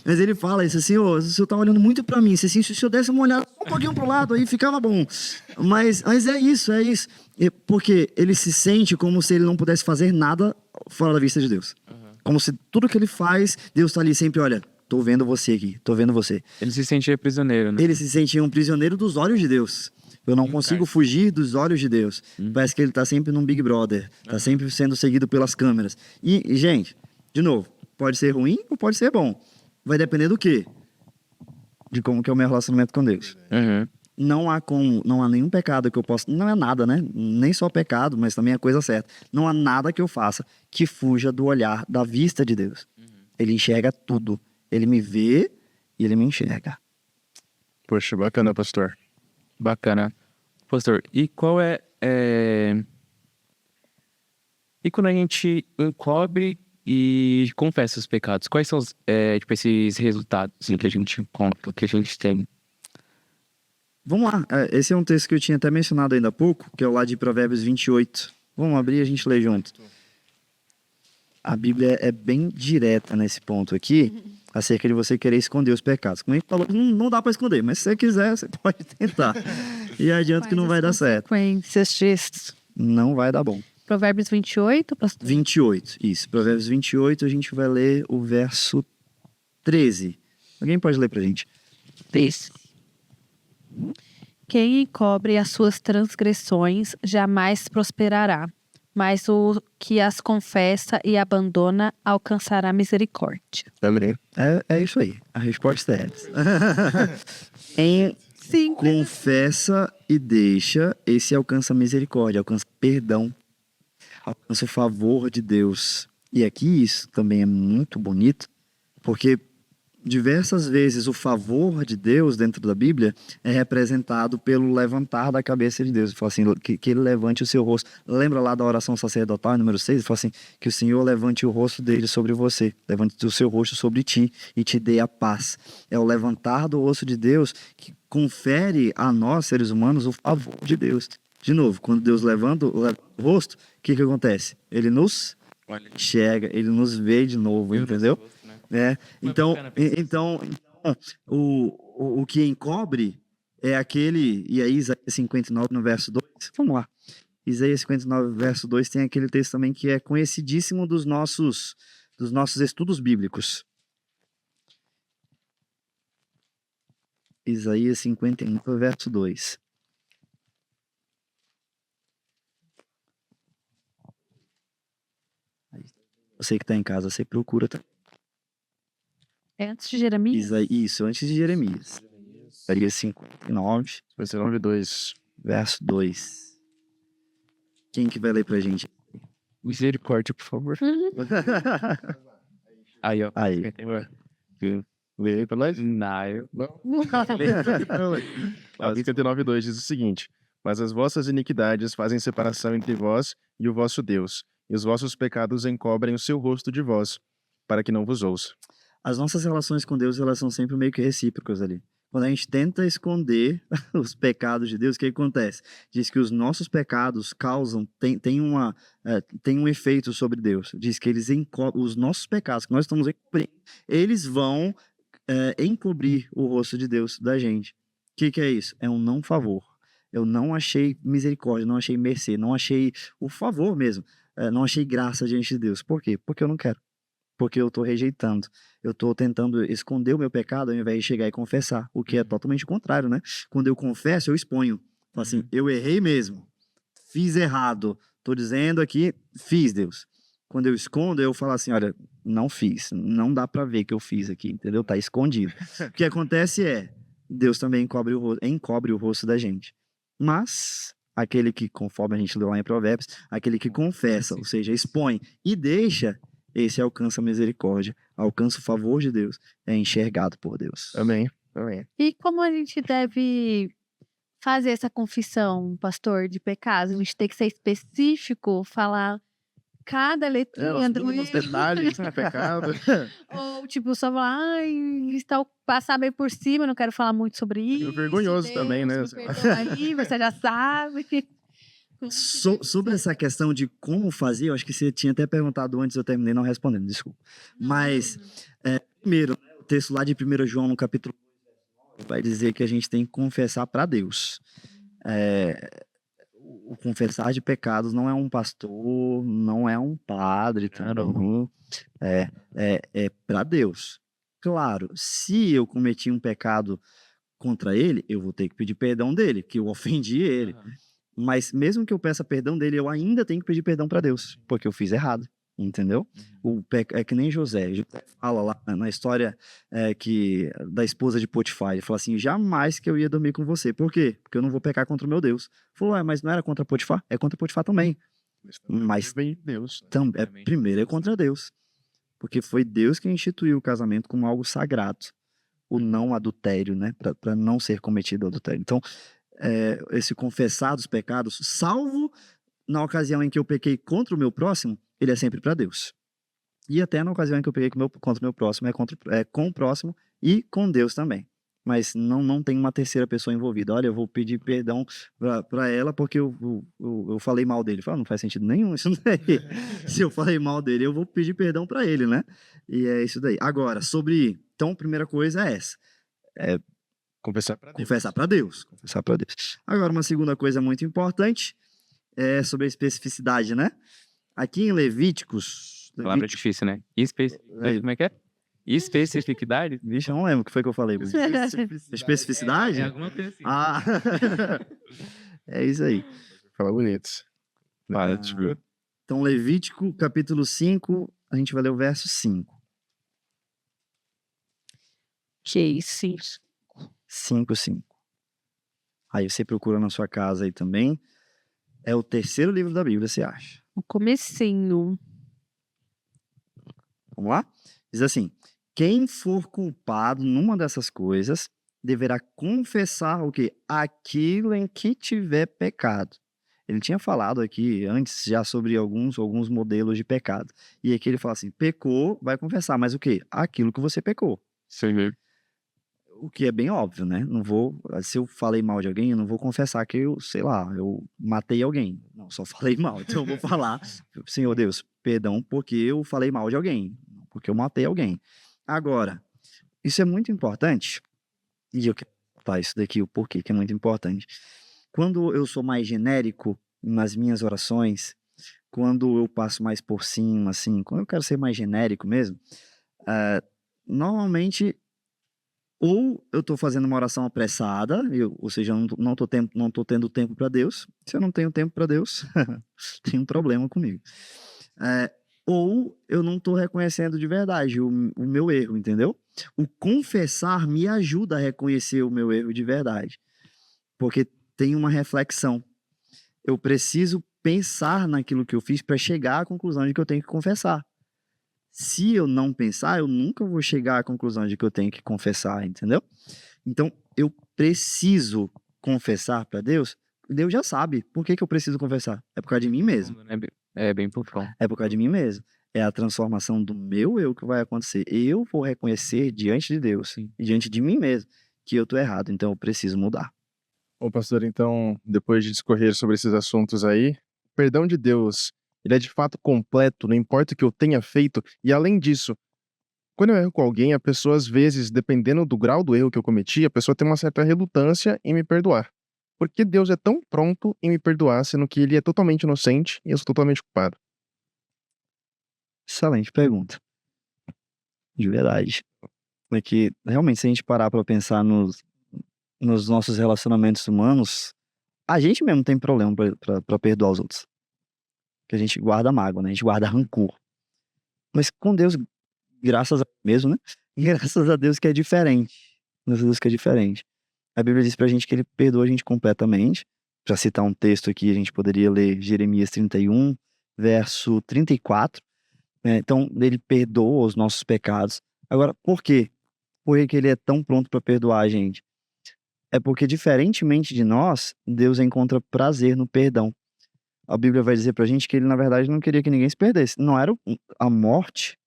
Mas ele fala isso: Senhor, o Senhor está olhando muito para mim, se o Senhor desse uma olhada só um pouquinho para o lado, aí ficava bom. Mas é isso. Porque ele se sente como se ele não pudesse fazer nada fora da vista de Deus. Como se tudo que ele faz, Deus está ali sempre: olha, tô vendo você aqui, tô vendo você.
Ele se sentia prisioneiro, né?
Ele se sentia um prisioneiro dos olhos de Deus. Eu não consigo fugir dos olhos de Deus. Parece que ele tá sempre num Big Brother. Tá sempre sendo seguido pelas câmeras. E, gente, de novo, pode ser ruim ou pode ser bom. Vai depender do quê? De como que é o meu relacionamento com Deus. Não há nenhum pecado que eu possa... Não é nada, né? Nem só pecado, mas também a coisa certa. Não há nada que eu faça que fuja do olhar, da vista de Deus. Ele enxerga tudo. Ele me vê e ele me enxerga.
Poxa, bacana, pastor.
Bacana. Pastor, e qual E quando a gente encobre e confessa os pecados, quais são esses resultados assim, que a gente encontra, que a gente tem?
Vamos lá. Esse é um texto que eu tinha até mencionado ainda há pouco, que é o lá de Provérbios 28. Vamos abrir e a gente lê junto. A Bíblia é bem direta nesse ponto aqui, acerca de você querer esconder os pecados. Como a gente falou, não dá para esconder, mas se você quiser, você pode tentar. E adianta que não vai dar certo.
Consequências disso.
Não vai dar bom.
Provérbios 28, pastor?
28, isso. Provérbios 28, a gente vai ler o verso 13. Alguém pode ler pra gente?
13. Quem encobre as suas transgressões jamais prosperará, mas o que as confessa e abandona alcançará misericórdia.
Também.
É isso aí. A resposta é essa. Quem confessa e deixa, esse alcança misericórdia, alcança perdão, alcança o favor de Deus. E aqui isso também é muito bonito, porque diversas vezes o favor de Deus dentro da Bíblia é representado pelo levantar da cabeça de Deus. Ele fala assim, que ele levante o seu rosto. Lembra lá da oração sacerdotal, número 6? Ele fala assim, que o Senhor levante o rosto dele sobre você, levante o seu rosto sobre ti e te dê a paz. É o levantar do rosto de Deus que confere a nós, seres humanos, o favor de Deus. De novo, quando Deus levanta o rosto, o que acontece? Ele nos enxerga, ele nos vê de novo, entendeu? Então, o que encobre é aquele, e aí Isaías 59 no verso 2, vamos lá, Isaías 59 verso 2 tem aquele texto também que é conhecidíssimo dos nossos estudos bíblicos. Isaías 59 verso 2. Você que está em casa, você procura, tá?
É antes de Jeremias?
Isso, antes de Jeremias. Isaías 59.
2.
Verso 2. Quem que vai ler pra gente?
Misericórdia, por favor. Aí, ó.
Aí.
Lê aí pra nós?
Não.
A 59:2 diz o seguinte: mas as vossas iniquidades fazem separação entre vós e o vosso Deus, e os vossos pecados encobrem o seu rosto de vós, para que não vos ouça.
As nossas relações com Deus, elas são sempre meio que recíprocas ali. Quando a gente tenta esconder os pecados de Deus, o que acontece? Diz que os nossos pecados tem um efeito sobre Deus. Diz que os nossos pecados que nós estamos encobrindo, eles vão encobrir o rosto de Deus da gente. O que é isso? É um não favor. Eu não achei misericórdia, não achei mercê, não achei o favor mesmo. Não achei graça diante de Deus. Por quê? Porque eu não quero. Porque eu estou rejeitando. Eu estou tentando esconder o meu pecado ao invés de chegar e confessar. O que é totalmente o contrário, né? Quando eu confesso, eu exponho. Falo assim, eu errei mesmo. Fiz errado. Estou dizendo aqui, fiz, Deus. Quando eu escondo, eu falo assim, olha, não fiz. Não dá para ver que eu fiz aqui, entendeu? Tá escondido. O que acontece Deus também encobre o rosto da gente. Mas aquele que, conforme a gente leu lá em Provérbios, aquele que confessa, ou seja, expõe e deixa, esse alcança a misericórdia, alcança o favor de Deus, é enxergado por Deus.
Amém. Amém.
E como a gente deve fazer essa confissão, pastor, de pecados? A gente tem que ser específico, falar cada letrinha do
Os detalhes, né? Pecado.
Ou, tipo, só falar, passar bem por cima, não quero falar muito sobre isso.
Vergonhoso
Deus,
também, né?
me perdoa aí, você já sabe.
Sobre essa questão de como fazer, eu acho que você tinha até perguntado antes, eu terminei não respondendo, desculpa. Mas, primeiro, o texto lá de 1 João, no capítulo 2, vai dizer que a gente tem que confessar para Deus. O confessar de pecados não é um pastor, não é um padre, também. É para Deus. Claro, se eu cometi um pecado contra ele, eu vou ter que pedir perdão dele, que eu ofendi ele. Mas mesmo que eu peça perdão dele, eu ainda tenho que pedir perdão para Deus, porque eu fiz errado, entendeu? É que nem José fala lá na história da esposa de Potifar, ele fala assim, jamais que eu ia dormir com você. Por quê? Porque eu não vou pecar contra o meu Deus. Falou, mas não era contra Potifar? É contra Potifar também. Mas
Deus.
Primeiro é contra Deus. Porque foi Deus que instituiu o casamento como algo sagrado. O não adultério, né? Para não ser cometido adultério. Então, esse confessar dos pecados, salvo na ocasião em que eu pequei contra o meu próximo, ele é sempre para Deus. E até na ocasião em que eu pequei contra o meu próximo, é com o próximo e com Deus também. Mas não tem uma terceira pessoa envolvida. Olha, eu vou pedir perdão para ela porque eu falei mal dele. Fala, não faz sentido nenhum isso daí. Se eu falei mal dele, eu vou pedir perdão para ele, né? E é isso daí. Agora, então, a primeira coisa é essa.
Confessar para Deus.
Confessar para Deus. Agora, uma segunda coisa muito importante é sobre a especificidade, né? Aqui em Levíticos...
Palavra difícil, né? Como é que é? Especificidade?
Vixe, eu não lembro o que foi que eu falei. Especificidade?
Alguma coisa assim.
Ah, é isso aí.
Fala bonito.
Então, Levítico, capítulo 5, a gente vai ler o verso 5.
Que sim.
5:5. Aí você procura na sua casa aí também. É o terceiro livro da Bíblia, você acha?
O comecinho.
Vamos lá? Diz assim, quem for culpado numa dessas coisas, deverá confessar o quê? Aquilo em que tiver pecado. Ele tinha falado aqui antes já sobre alguns modelos de pecado. E aqui ele fala assim, pecou, vai confessar. Mas o quê? Aquilo que você pecou.
Sim mesmo.
O que é bem óbvio, né? Se eu falei mal de alguém, eu não vou confessar que eu matei alguém. Não, só falei mal. Então eu vou falar, Senhor Deus, perdão porque eu falei mal de alguém, porque eu matei alguém. Agora, isso é muito importante, e eu quero falar isso daqui, o porquê que é muito importante. Quando eu sou mais genérico nas minhas orações, quando eu passo mais por cima, assim, quando eu quero ser mais genérico mesmo, normalmente ou eu estou fazendo uma oração apressada, ou seja, eu não tô tendo tempo para Deus. Se eu não tenho tempo para Deus, tem um problema comigo. Ou eu não estou reconhecendo de verdade o meu erro, entendeu? O confessar me ajuda a reconhecer o meu erro de verdade, porque tem uma reflexão. Eu preciso pensar naquilo que eu fiz para chegar à conclusão de que eu tenho que confessar. Se eu não pensar, eu nunca vou chegar à conclusão de que eu tenho que confessar, entendeu? Então, eu preciso confessar para Deus. Deus já sabe. Por que eu preciso confessar? É por causa de mim mesmo.
É bem profundo.
É por causa de mim mesmo. É a transformação do meu eu que vai acontecer. Eu vou reconhecer diante de Deus, e diante de mim mesmo, que eu tô errado, então eu preciso mudar.
Ô, pastor, então, depois de discorrer sobre esses assuntos aí, o perdão de Deus, ele é de fato completo, não importa o que eu tenha feito. E além disso, quando eu erro com alguém, a pessoa, às vezes, dependendo do grau do erro que eu cometi, a pessoa tem uma certa relutância em me perdoar. Por que Deus é tão pronto em me perdoar, sendo que ele é totalmente inocente e eu sou totalmente culpado?
Excelente pergunta, de verdade. É que, realmente, se a gente parar pra pensar nos nossos relacionamentos humanos, a gente mesmo tem problema pra perdoar os outros. Que a gente guarda mágoa, né? A gente guarda rancor. Mas com Deus, graças a mesmo, né? Graças a Deus que é diferente. Graças a Deus que é diferente. A Bíblia diz pra gente que ele perdoa a gente completamente. Pra citar um texto aqui, a gente poderia ler Jeremias 31, verso 34. Então, ele perdoa os nossos pecados. Agora, por quê? Por que ele é tão pronto para perdoar a gente? É porque, diferentemente de nós, Deus encontra prazer no perdão. A Bíblia vai dizer pra gente que ele, na verdade, não queria que ninguém se perdesse. Não era a morte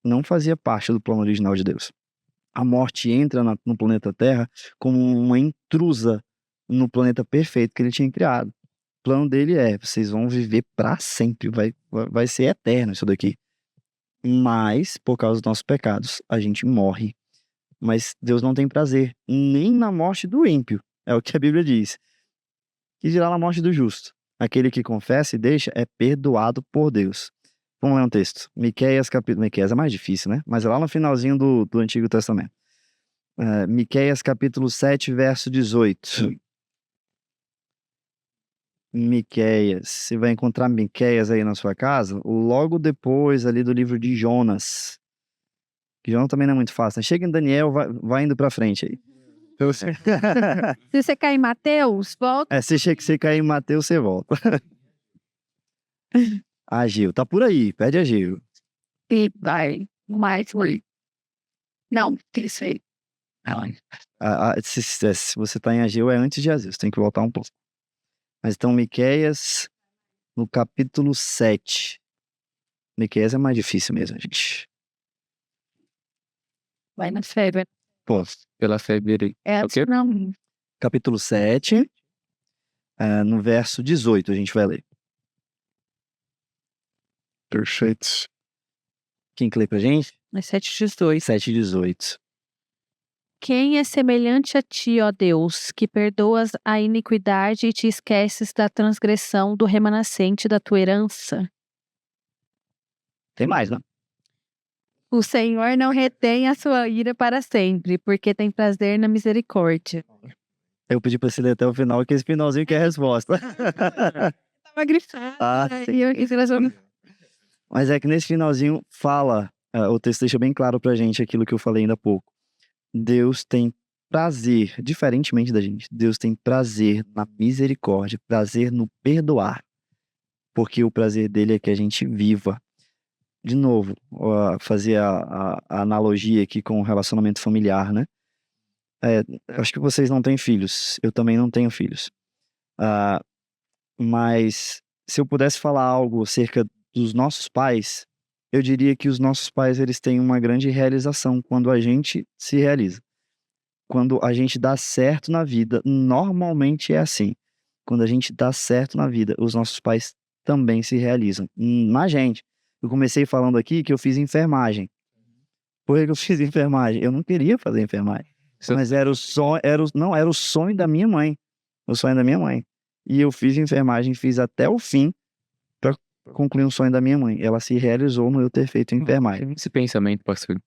não fazia parte do plano original de Deus. A morte entra no planeta Terra como uma intrusa no planeta perfeito que ele tinha criado. O plano dele é, vocês vão viver para sempre, vai ser eterno isso daqui. Mas, por causa dos nossos pecados, a gente morre. Mas Deus não tem prazer nem na morte do ímpio, é o que a Bíblia diz. Que dirá na morte do justo. Aquele que confessa e deixa é perdoado por Deus. Vamos ler um texto. Miqueias capítulo... Miqueias é mais difícil, né? Mas é lá no finalzinho do Antigo Testamento. Miqueias capítulo 7, verso 18. Miqueias. Você vai encontrar Miqueias aí na sua casa, logo depois ali do livro de Jonas. Que Jonas também não é muito fácil, né? Chega em Daniel, vai indo pra frente aí.
Então, assim,
Se você cair em Mateus, volta.
Se você cair em Mateus, você volta. Ageu, tá por aí, pede Ageu.
E vai mais foi. Não, isso aí.
Se você tá em Ageu, é antes de Ageu, você tem que voltar um pouco. Mas então, Miqueias, no capítulo 7. Miqueias é mais difícil mesmo, gente.
Vai na fé, vai.
Pô, pela fé verei.
É,
O quê?
não.
Capítulo 7, no verso 18, a gente vai ler.
perfeito.
Quem que lê pra gente?
Mas 7:18.
7, 18.
Quem é semelhante a ti, ó Deus, que perdoas a iniquidade e te esqueces da transgressão do remanescente da tua herança?
Tem mais, né?
O Senhor não retém a sua ira para sempre, porque tem prazer na misericórdia.
Eu pedi pra você ler até o final, que esse finalzinho que é a resposta.
Tava grifado.
Sim.
E eu quis trazer.
Mas é que nesse finalzinho fala, o texto deixa bem claro pra gente aquilo que eu falei ainda há pouco. Deus tem prazer, diferentemente da gente, Deus tem prazer na misericórdia, prazer no perdoar. Porque o prazer dele é que a gente viva. De novo, fazer a analogia aqui com o relacionamento familiar, né? Acho que vocês não têm filhos, eu também não tenho filhos. Mas se eu pudesse falar algo acerca dos nossos pais, eu diria que os nossos pais, eles têm uma grande realização quando a gente se realiza. Quando a gente dá certo na vida, normalmente é assim. Quando a gente dá certo na vida, os nossos pais também se realizam. Na gente. Eu comecei falando aqui que eu fiz enfermagem. Por que eu fiz enfermagem? Eu não queria fazer enfermagem. Mas era o sonho, era o sonho da minha mãe. O sonho da minha mãe. E eu fiz enfermagem, fiz até o fim para concluir um sonho da minha mãe. Ela se realizou no eu ter feito enfermagem.
Esse pensamento, pastor.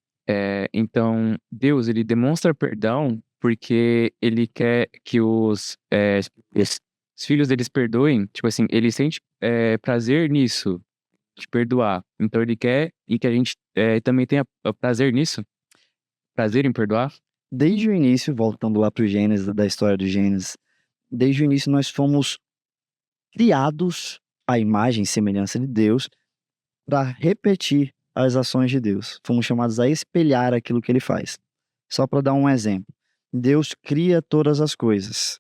Então, Deus, ele demonstra perdão porque ele quer que os filhos deles perdoem. Tipo assim, ele sente prazer nisso, de perdoar. Então, ele quer e que a gente também tenha prazer nisso. Prazer em perdoar.
Desde o início, voltando lá para o Gênesis, da história do Gênesis, desde o início nós fomos criados à imagem e semelhança de Deus para repetir as ações de Deus. Fomos chamados a espelhar aquilo que ele faz. Só para dar um exemplo. Deus cria todas as coisas.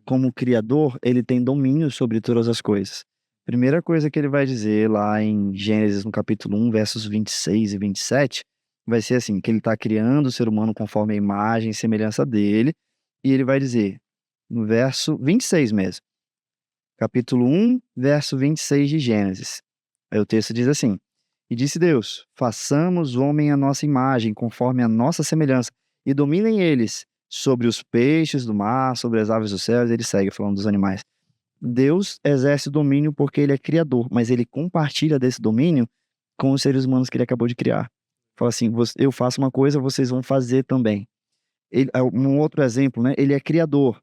Como criador, ele tem domínio sobre todas as coisas. Primeira coisa que ele vai dizer lá em Gênesis, no capítulo 1, versos 26 e 27, vai ser assim, que ele está criando o ser humano conforme a imagem e semelhança dele, e ele vai dizer, no verso 26 mesmo, capítulo 1, verso 26 de Gênesis. Aí o texto diz assim, e disse Deus, façamos o homem à nossa imagem, conforme a nossa semelhança, e dominem eles sobre os peixes do mar, sobre as aves dos céus, ele segue falando dos animais. Deus exerce domínio porque ele é criador, mas ele compartilha desse domínio com os seres humanos que ele acabou de criar. Fala assim, eu faço uma coisa, vocês vão fazer também. Um outro exemplo, né? Ele é criador.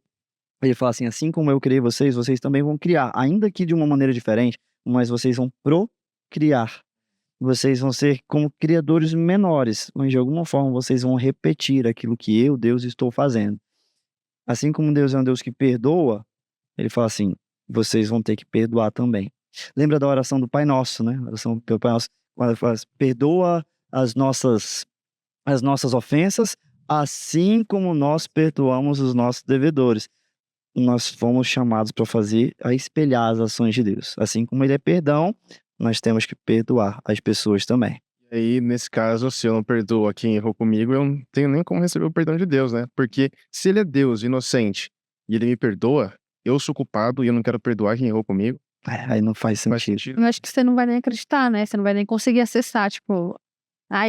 Ele fala assim como eu criei vocês, vocês também vão criar, ainda que de uma maneira diferente, mas vocês vão procriar. Vocês vão ser como criadores menores, mas de alguma forma vocês vão repetir aquilo que eu, Deus, estou fazendo. Assim como Deus é um Deus que perdoa, ele fala assim, vocês vão ter que perdoar também. Lembra da oração do Pai Nosso, né? A oração do Pai Nosso, quando ele fala, perdoa as nossas ofensas, assim como nós perdoamos os nossos devedores. Nós fomos chamados para fazer, a espelhar as ações de Deus. Assim como ele é perdão, nós temos que perdoar as pessoas também.
E aí, nesse caso, se eu não perdoo a quem errou comigo, eu não tenho nem como receber o perdão de Deus, né? Porque se ele é Deus inocente e ele me perdoa, eu sou culpado e eu não quero perdoar quem errou comigo.
Aí não faz
Faz
sentido.
sentido.
Eu acho que você não vai nem acreditar, né? Você não vai nem conseguir acessar, tipo,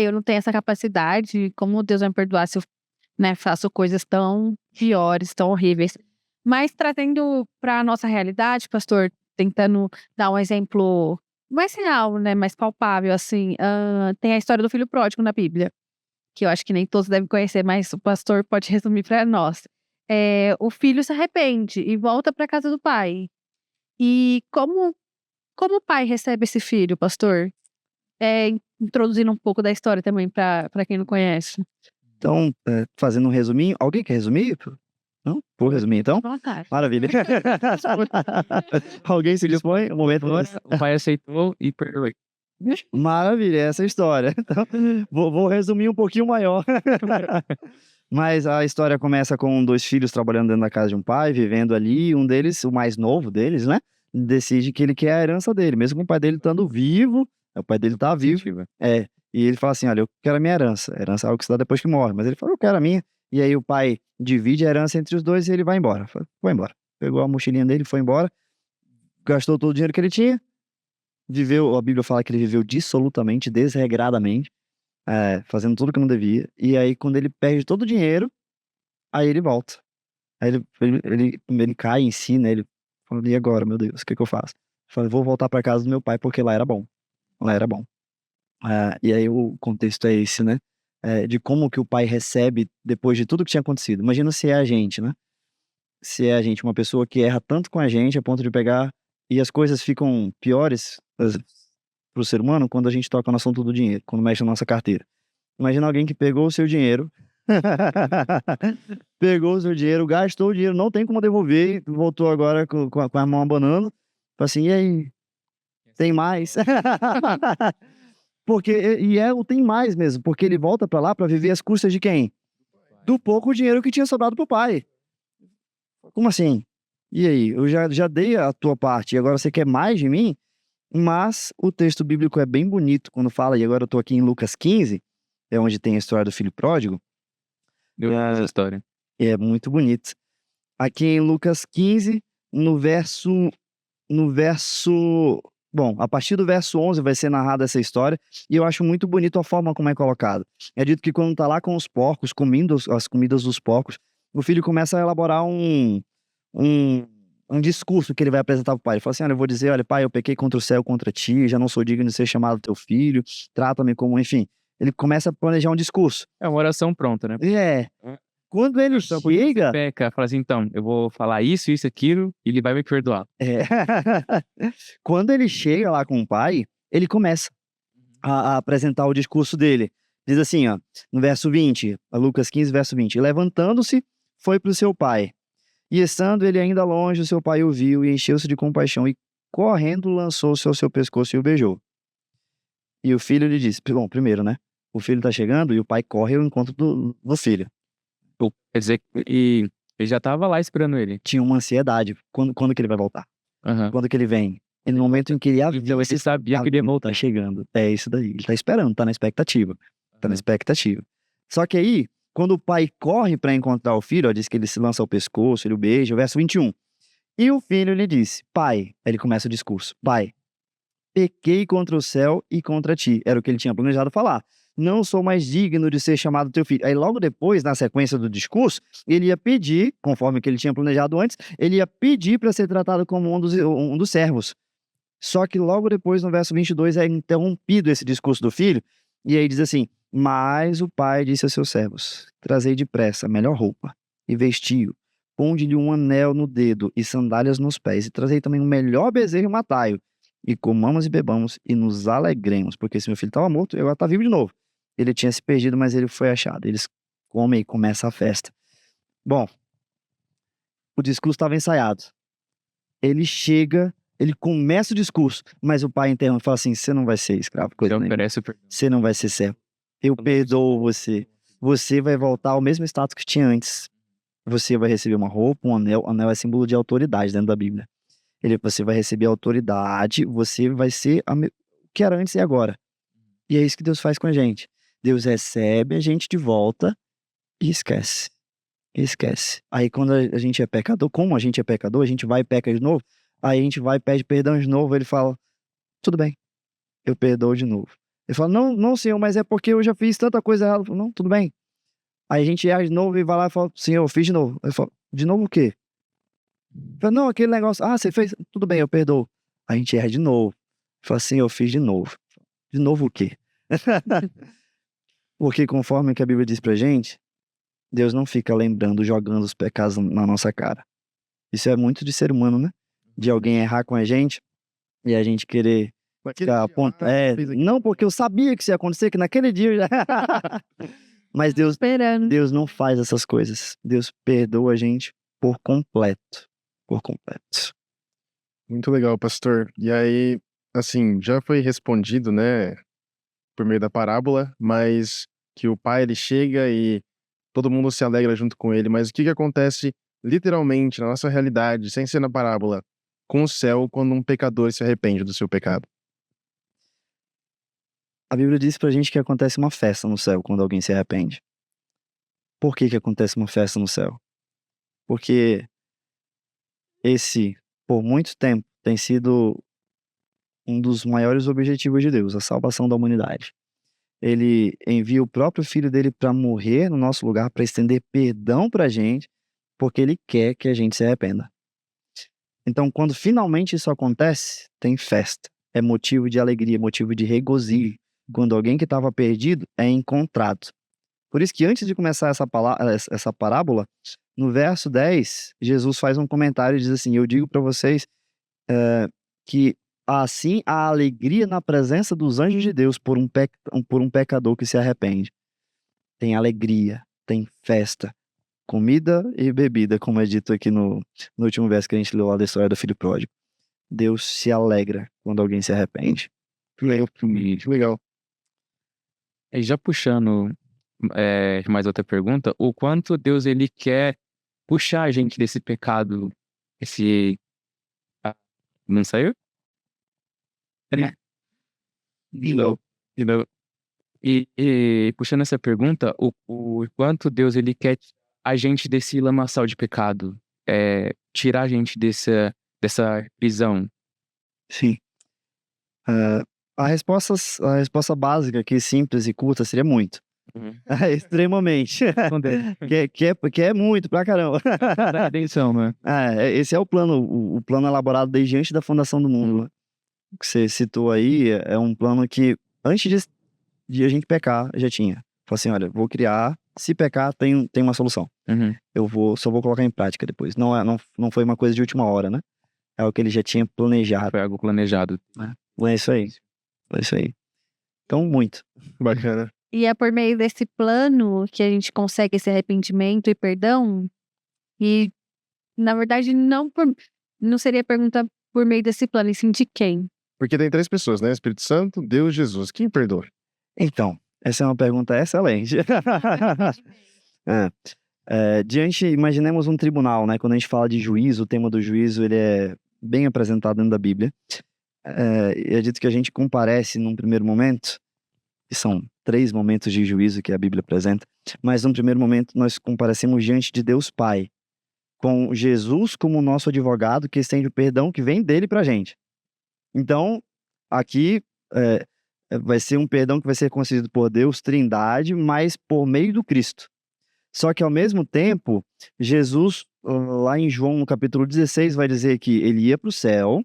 eu não tenho essa capacidade, como Deus vai me perdoar se eu, né, faço coisas tão piores, tão horríveis. Mas trazendo para a nossa realidade, pastor, tentando dar um exemplo mais real, né, mais palpável, assim, tem a história do filho pródigo na Bíblia, que eu acho que nem todos devem conhecer, mas o pastor pode resumir para nós. O filho se arrepende e volta para casa do pai. E como o pai recebe esse filho, pastor? Introduzindo um pouco da história também para quem não conhece.
Então, fazendo um resuminho, alguém quer resumir? Não? Vou resumir então?
Boa tarde.
Maravilha. Alguém se dispõe? Um momento.
O pai aceitou e perdoou.
Maravilha, essa é a história. Então, vou resumir um pouquinho maior. Mas a história começa com 2 filhos trabalhando dentro da casa de um pai, vivendo ali. Um deles, o mais novo deles, né? Decide que ele quer a herança dele, mesmo com o pai dele estando vivo. O pai dele tá vivo. E ele fala assim, olha, eu quero a minha herança. A herança é algo que se dá depois que morre. Mas ele fala, eu quero a minha. E aí o pai divide a herança entre os dois e ele vai embora. Foi embora. Pegou a mochilinha dele, foi embora. Gastou todo o dinheiro que ele tinha. A Bíblia fala que ele viveu dissolutamente, desregradamente, fazendo tudo que não devia. E aí quando ele perde todo o dinheiro, aí ele volta. Aí ele cai em si, né? Ele fala, e agora, meu Deus, o que eu faço? Ele fala, vou voltar para casa do meu pai porque lá era bom. Lá era bom. E aí o contexto é esse, né? De como que o pai recebe depois de tudo que tinha acontecido. Imagina se é a gente, né? Se é a gente, uma pessoa que erra tanto com a gente a ponto de pegar e as coisas ficam piores para o ser humano quando a gente toca no assunto do dinheiro, quando mexe na nossa carteira. Imagina alguém que pegou o seu dinheiro, gastou o dinheiro, não tem como devolver, voltou agora com a mão abanando, assim, e aí? Tem mais? Porque, o tem mais mesmo, porque ele volta pra lá pra viver às custas de quem? Do pouco dinheiro que tinha sobrado pro pai. Como assim? E aí, eu já dei a tua parte e agora você quer mais de mim? Mas o texto bíblico é bem bonito quando fala, e agora eu tô aqui em Lucas 15, é onde tem a história do filho pródigo.
Essa história.
É muito bonito. Aqui em Lucas 15, no verso... Bom, a partir do verso 11 vai ser narrada essa história, e eu acho muito bonito a forma como é colocado. É dito que quando tá lá com os porcos, comendo as comidas dos porcos, o filho começa a elaborar um discurso que ele vai apresentar pro pai. Ele fala assim, olha, eu vou dizer, olha, pai, eu pequei contra o céu, contra ti, já não sou digno de ser chamado teu filho, trata-me como, enfim. Ele começa a planejar um discurso.
É uma oração pronta, né?
Quando ele chega...
Peca, fala assim, então, eu vou falar isso, aquilo, e ele vai me perdoar.
Quando ele chega lá com o pai, ele começa a apresentar o discurso dele. Diz assim, ó, no verso 20, Lucas 15, verso 20. Levantando-se, foi para o seu pai. E estando ele ainda longe, o seu pai o viu e encheu-se de compaixão. E correndo, lançou-se ao seu pescoço e o beijou. E o filho lhe disse, bom, primeiro, né? O filho tá chegando e o pai corre ao encontro do filho.
Quer dizer que ele já tava lá esperando ele.
Tinha uma ansiedade. Quando que ele vai voltar?
Uhum.
Quando que ele vem? E no momento em que ele
Então ele sabia que ele ia voltar.
Tá chegando. É isso daí. Ele tá esperando, tá na expectativa. Tá na expectativa. Só que aí, quando o pai corre para encontrar o filho, ó, diz que ele se lança ao pescoço, ele o beija, o verso 21. E o filho lhe disse, pai, aí ele começa o discurso, pai, pequei contra o céu e contra ti. Era o que ele tinha planejado falar. Não sou mais digno de ser chamado teu filho. Aí logo depois, na sequência do discurso, ele ia pedir, conforme o que ele tinha planejado antes, ele ia pedir para ser tratado como um dos servos. Só que logo depois, no verso 22, é interrompido esse discurso do filho, e aí diz assim, mas o pai disse aos seus servos, trazei depressa a melhor roupa, e vestiu, ponde-lhe um anel no dedo e sandálias nos pés, e trazei também o melhor bezerro e matai-o, e comamos e bebamos e nos alegremos, porque se meu filho estava morto, agora está vivo de novo. Ele tinha se perdido, mas ele foi achado. Eles comem e começa a festa. Bom, o discurso estava ensaiado. Ele chega, ele começa o discurso, mas o pai interrompe e fala assim, você não vai ser escravo, coisa
Ele
nenhuma.
oferece o perdão.
Você não vai ser servo. Eu perdoo você. Você vai voltar ao mesmo status que tinha antes. Você vai receber uma roupa, um anel. Anel é símbolo de autoridade dentro da Bíblia. Você vai receber autoridade, você vai ser o que era antes e agora. E é isso que Deus faz com a gente. Deus recebe a gente de volta e esquece. Esquece. Aí quando a gente é pecador, como a gente é pecador, a gente vai e peca de novo, aí a gente vai e pede perdão de novo, ele fala, tudo bem, eu perdoo de novo. Ele fala, não, não, senhor, mas é porque eu já fiz tanta coisa errada. Eu falo, não, tudo bem. Aí a gente erra de novo e vai lá e fala, senhor, eu fiz de novo. Ele fala, de novo o quê? Ele fala, não, aquele negócio, você fez, tudo bem, eu perdoo. A gente erra de novo. Ele fala, sim, eu fiz de novo. De novo o quê? Porque conforme que a Bíblia diz pra gente, Deus não fica lembrando, jogando os pecados na nossa cara. Isso é muito de ser humano, né? De alguém errar com a gente e a gente querer ficar apontando. Não, porque eu sabia que isso ia acontecer, que naquele dia eu já... Mas
Esperando.
Deus não faz essas coisas. Deus perdoa a gente por completo. Por completo.
Muito legal, pastor. E aí, assim, já foi respondido, né, por meio da parábola, mas que o pai, ele chega e todo mundo se alegra junto com ele, mas o que que acontece literalmente na nossa realidade, sem ser na parábola, com o céu quando um pecador se arrepende do seu pecado?
A Bíblia diz pra gente que acontece uma festa no céu quando alguém se arrepende. Por que que acontece uma festa no céu? Porque esse, por muito tempo, tem sido um dos maiores objetivos de Deus, a salvação da humanidade. Ele envia o próprio filho dele para morrer no nosso lugar, para estender perdão pra gente, porque ele quer que a gente se arrependa. Então, quando finalmente isso acontece, tem festa. É motivo de alegria, motivo de regozijo. Quando alguém que estava perdido é encontrado. Por isso que antes de começar essa parábola, no verso 10, Jesus faz um comentário e diz assim, eu digo para vocês que assim há alegria na presença dos anjos de Deus por um pecador que se arrepende. Tem alegria, tem festa, comida e bebida, como é dito aqui no último verso que a gente leu lá da história do filho pródigo. Deus se alegra quando alguém se arrepende.
Que legal.
E já puxando mais outra pergunta, o quanto Deus ele quer puxar a gente desse pecado, não saiu? Não. E puxando essa pergunta, o quanto Deus ele quer a gente desse lamaçal de pecado, tirar a gente dessa prisão.
Sim. A resposta básica aqui, simples e curta, seria muito.
Uhum.
Extremamente. que é muito pra caramba.
Dá atenção, né?
Esse é o plano elaborado desde antes da fundação do mundo. Né? O que você citou aí é um plano que, antes de a gente pecar, já tinha. Falei assim, olha, vou criar, se pecar, tem uma solução.
Uhum.
Só vou colocar em prática depois. Não foi uma coisa de última hora, né? É o que ele já tinha planejado.
Foi algo planejado.
É isso aí. É isso aí. Então, muito.
Bacana.
E é por meio desse plano que a gente consegue esse arrependimento e perdão. E, na verdade, não seria pergunta por meio desse plano, e sim de quem?
Porque tem 3 pessoas, né? Espírito Santo, Deus, Jesus. Quem perdoa?
Então, essa é uma pergunta excelente. Imaginemos um tribunal, né? Quando a gente fala de juízo, o tema do juízo, ele é bem apresentado dentro da Bíblia. É dito que a gente comparece num primeiro momento, que são 3 momentos de juízo que a Bíblia apresenta, mas no primeiro momento nós comparecemos diante de Deus Pai, com Jesus como nosso advogado que estende o perdão que vem dele pra gente. Então, aqui vai ser um perdão que vai ser concedido por Deus, Trindade, mas por meio do Cristo. Só que ao mesmo tempo, Jesus, lá em João, no capítulo 16, vai dizer que ele ia para o céu,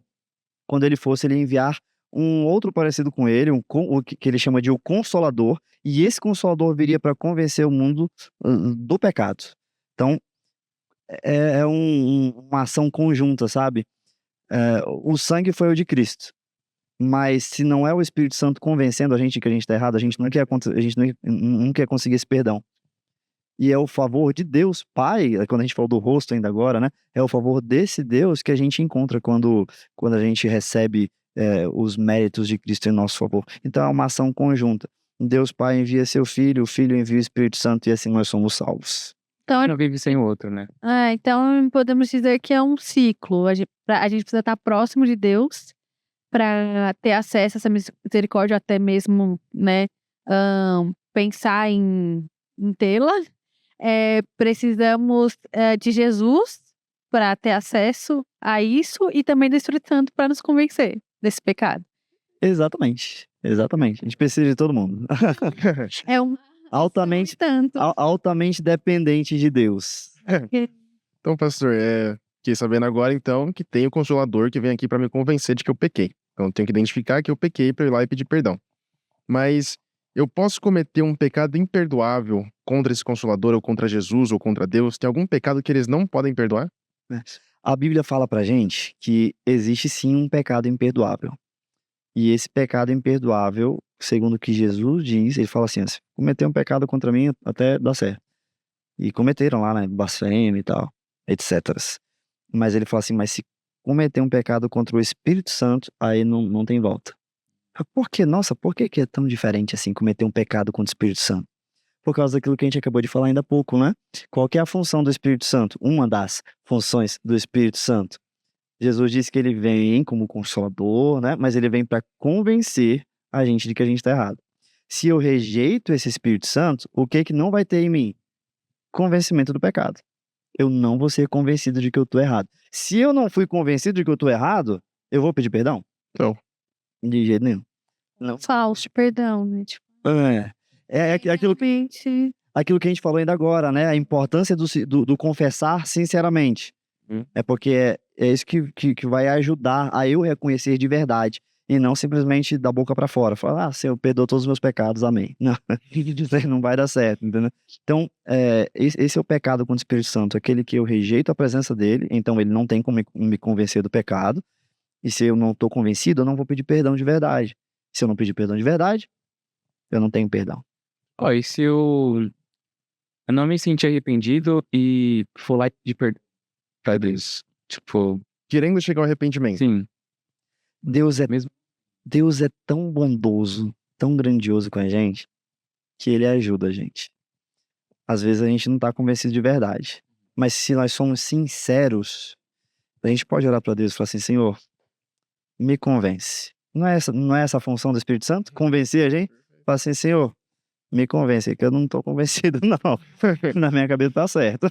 quando ele fosse, ele ia enviar um outro parecido com ele, o que ele chama de o Consolador, e esse Consolador viria para convencer o mundo do pecado. Então, é uma ação conjunta, sabe? O sangue foi o de Cristo, mas se não é o Espírito Santo convencendo a gente que a gente está errado, a gente não quer conseguir esse perdão. E é o favor de Deus Pai, quando a gente falou do rosto ainda agora, né? É o favor desse Deus que a gente encontra quando a gente recebe os méritos de Cristo em nosso favor. Então é uma ação conjunta. Deus Pai envia seu Filho, o Filho envia o Espírito Santo e assim nós somos salvos.
Então,
Não vive sem o outro, né?
então podemos dizer que é um ciclo. A gente precisa estar próximo de Deus para ter acesso a essa misericórdia, até mesmo, né, pensar em tê-la. Precisamos de Jesus para ter acesso a isso e também do Espírito Santo para nos convencer desse pecado.
Exatamente. A gente precisa de todo mundo.
É um
altamente dependente de Deus.
Então, pastor, fiquei sabendo agora, então, que tem o Consolador que vem aqui para me convencer de que eu pequei. Então, eu tenho que identificar que eu pequei para ir lá e pedir perdão. Mas eu posso cometer um pecado imperdoável contra esse Consolador, ou contra Jesus, ou contra Deus? Tem algum pecado que eles não podem perdoar?
A Bíblia fala pra gente que existe sim um pecado imperdoável. E esse pecado imperdoável, segundo o que Jesus diz, ele fala assim, se cometer um pecado contra mim, até dá certo. E cometeram lá, né, blasfêmia e tal, etc. Mas ele fala assim, mas se cometer um pecado contra o Espírito Santo, aí não tem volta. Por quê? Nossa, por que é tão diferente assim, cometer um pecado contra o Espírito Santo? Por causa daquilo que a gente acabou de falar ainda há pouco, né? Qual que é a função do Espírito Santo? Uma das funções do Espírito Santo. Jesus disse que ele vem como consolador, né? Mas ele vem para convencer a gente de que a gente está errado. Se eu rejeito esse Espírito Santo, o que não vai ter em mim? Convencimento do pecado. Eu não vou ser convencido de que eu estou errado. Se eu não fui convencido de que eu estou errado, eu vou pedir perdão?
Não.
De jeito nenhum. Não.
Falso de perdão, né? Tipo,
aquilo que a gente falou ainda agora, né? A importância do confessar sinceramente. É porque é isso que vai ajudar a eu reconhecer de verdade. E não simplesmente da boca para fora. Falar, Senhor, perdoa todos os meus pecados, amém. Não vai dar certo, entendeu? Então, esse é o pecado contra o Espírito Santo. Aquele que eu rejeito a presença dele, então ele não tem como me convencer do pecado. E se eu não estou convencido, eu não vou pedir perdão de verdade. Se eu não pedir perdão de verdade, eu não tenho perdão.
E se eu não me sentir arrependido e for lá e pedir perdão pra Deus? Tipo...
Querendo chegar ao arrependimento.
Sim.
Deus é tão bondoso, tão grandioso com a gente, que ele ajuda a gente. Às vezes a gente não está convencido de verdade. Mas se nós somos sinceros, a gente pode orar para Deus e falar assim, Senhor, me convence. Não é essa a função do Espírito Santo? Convencer a gente? Falar assim, Senhor, me convence, que eu não tô convencido, não. Na minha cabeça tá certo.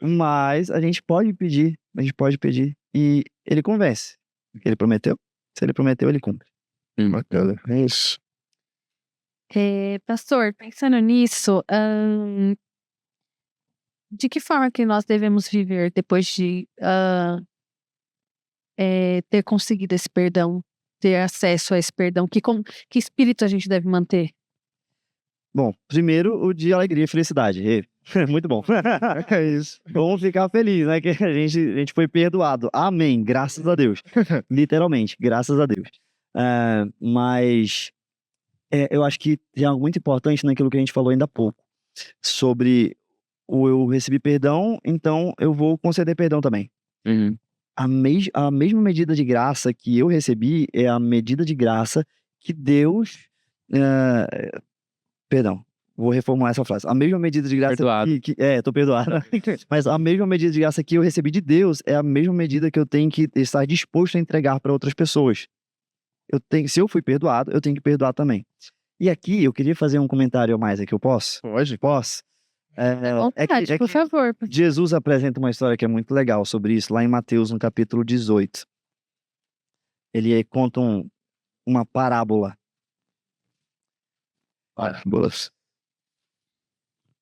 Mas a gente pode pedir. E ele convence. Ele prometeu? Se ele prometeu, ele cumpre.
Bacana. É isso.
Pastor, pensando nisso, de que forma que nós devemos viver depois de ter conseguido esse perdão, ter acesso a esse perdão? Que espírito a gente deve manter?
Bom, primeiro o de alegria e felicidade. Muito bom.
É isso.
Vamos ficar felizes, né? Que a gente foi perdoado. Amém. Graças a Deus. Literalmente, graças a Deus. Mas eu acho que tem algo muito importante naquilo que a gente falou ainda há pouco. Sobre eu recebi perdão, então eu vou conceder perdão também.
Uhum.
A mesma medida de graça que eu recebi é a medida de graça que Deus... Perdão, vou reformular essa frase. A mesma medida de graça
Perdoado.
Tô perdoado. Mas a mesma medida de graça que eu recebi de Deus é a mesma medida que eu tenho que estar disposto a entregar para outras pessoas. Se eu fui perdoado, eu tenho que perdoar também. E aqui eu queria fazer um comentário a mais aqui, eu posso?
Pode?
Posso?
Vontade, por favor.
Jesus apresenta uma história que é muito legal sobre isso, lá em Mateus, no capítulo 18. Ele conta uma parábola. Parábolas.